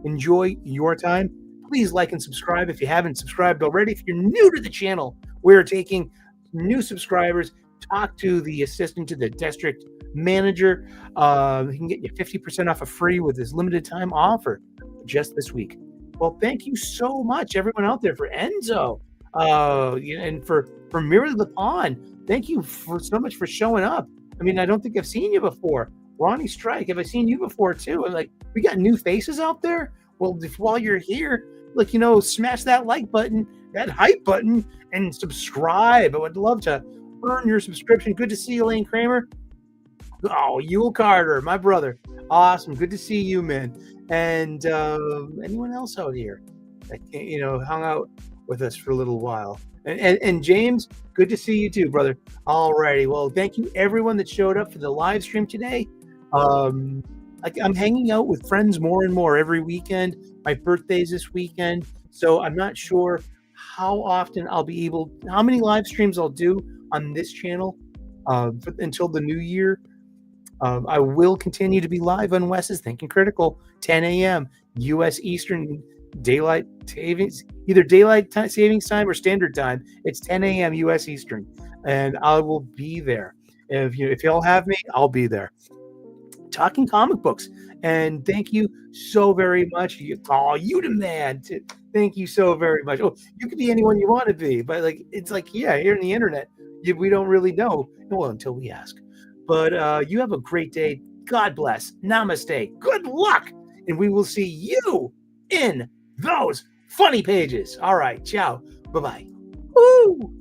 enjoy your time. Please like and subscribe if you haven't subscribed already. If you're new to the channel, we're taking new subscribers. Talk to the assistant to the district manager. He can get you 50% off of free with this limited time offer just this week. Well, thank you so much, everyone out there, for Enzo, and for Mirror the Pawn. Thank you so much for showing up. I mean, I don't think I've seen you before. Ronnie Strike, have I seen you before too? I'm like, we got new faces out there. Well, while you're here, smash that like button, that hype button, and subscribe. I would love to earn your subscription. Good to see you, Lane Kramer. Oh, Yule Carter, my brother. Awesome. Good to see you, man. And anyone else out here that hung out with us for a little while. And James, good to see you too, brother. All righty. Well, thank you everyone that showed up for the live stream today. I'm hanging out with friends more and more every weekend. My birthday's this weekend, so I'm not sure how often how many live streams I'll do on this channel until the new year. I will continue to be live on Wes's Thinking Critical, 10 a.m. U.S. Eastern Daylight Savings, either Daylight Savings Time or Standard Time. It's 10 a.m. U.S. Eastern, and I will be there. If y'all have me, I'll be there. Talking comic books, and thank you so very much. You the man. Thank you so very much. Oh, you could be anyone you want to be, but here in the internet, we don't really know. Well, until we ask. But you have a great day. God bless. Namaste. Good luck. And we will see you in those funny pages. All right. Ciao. Bye-bye. Woo!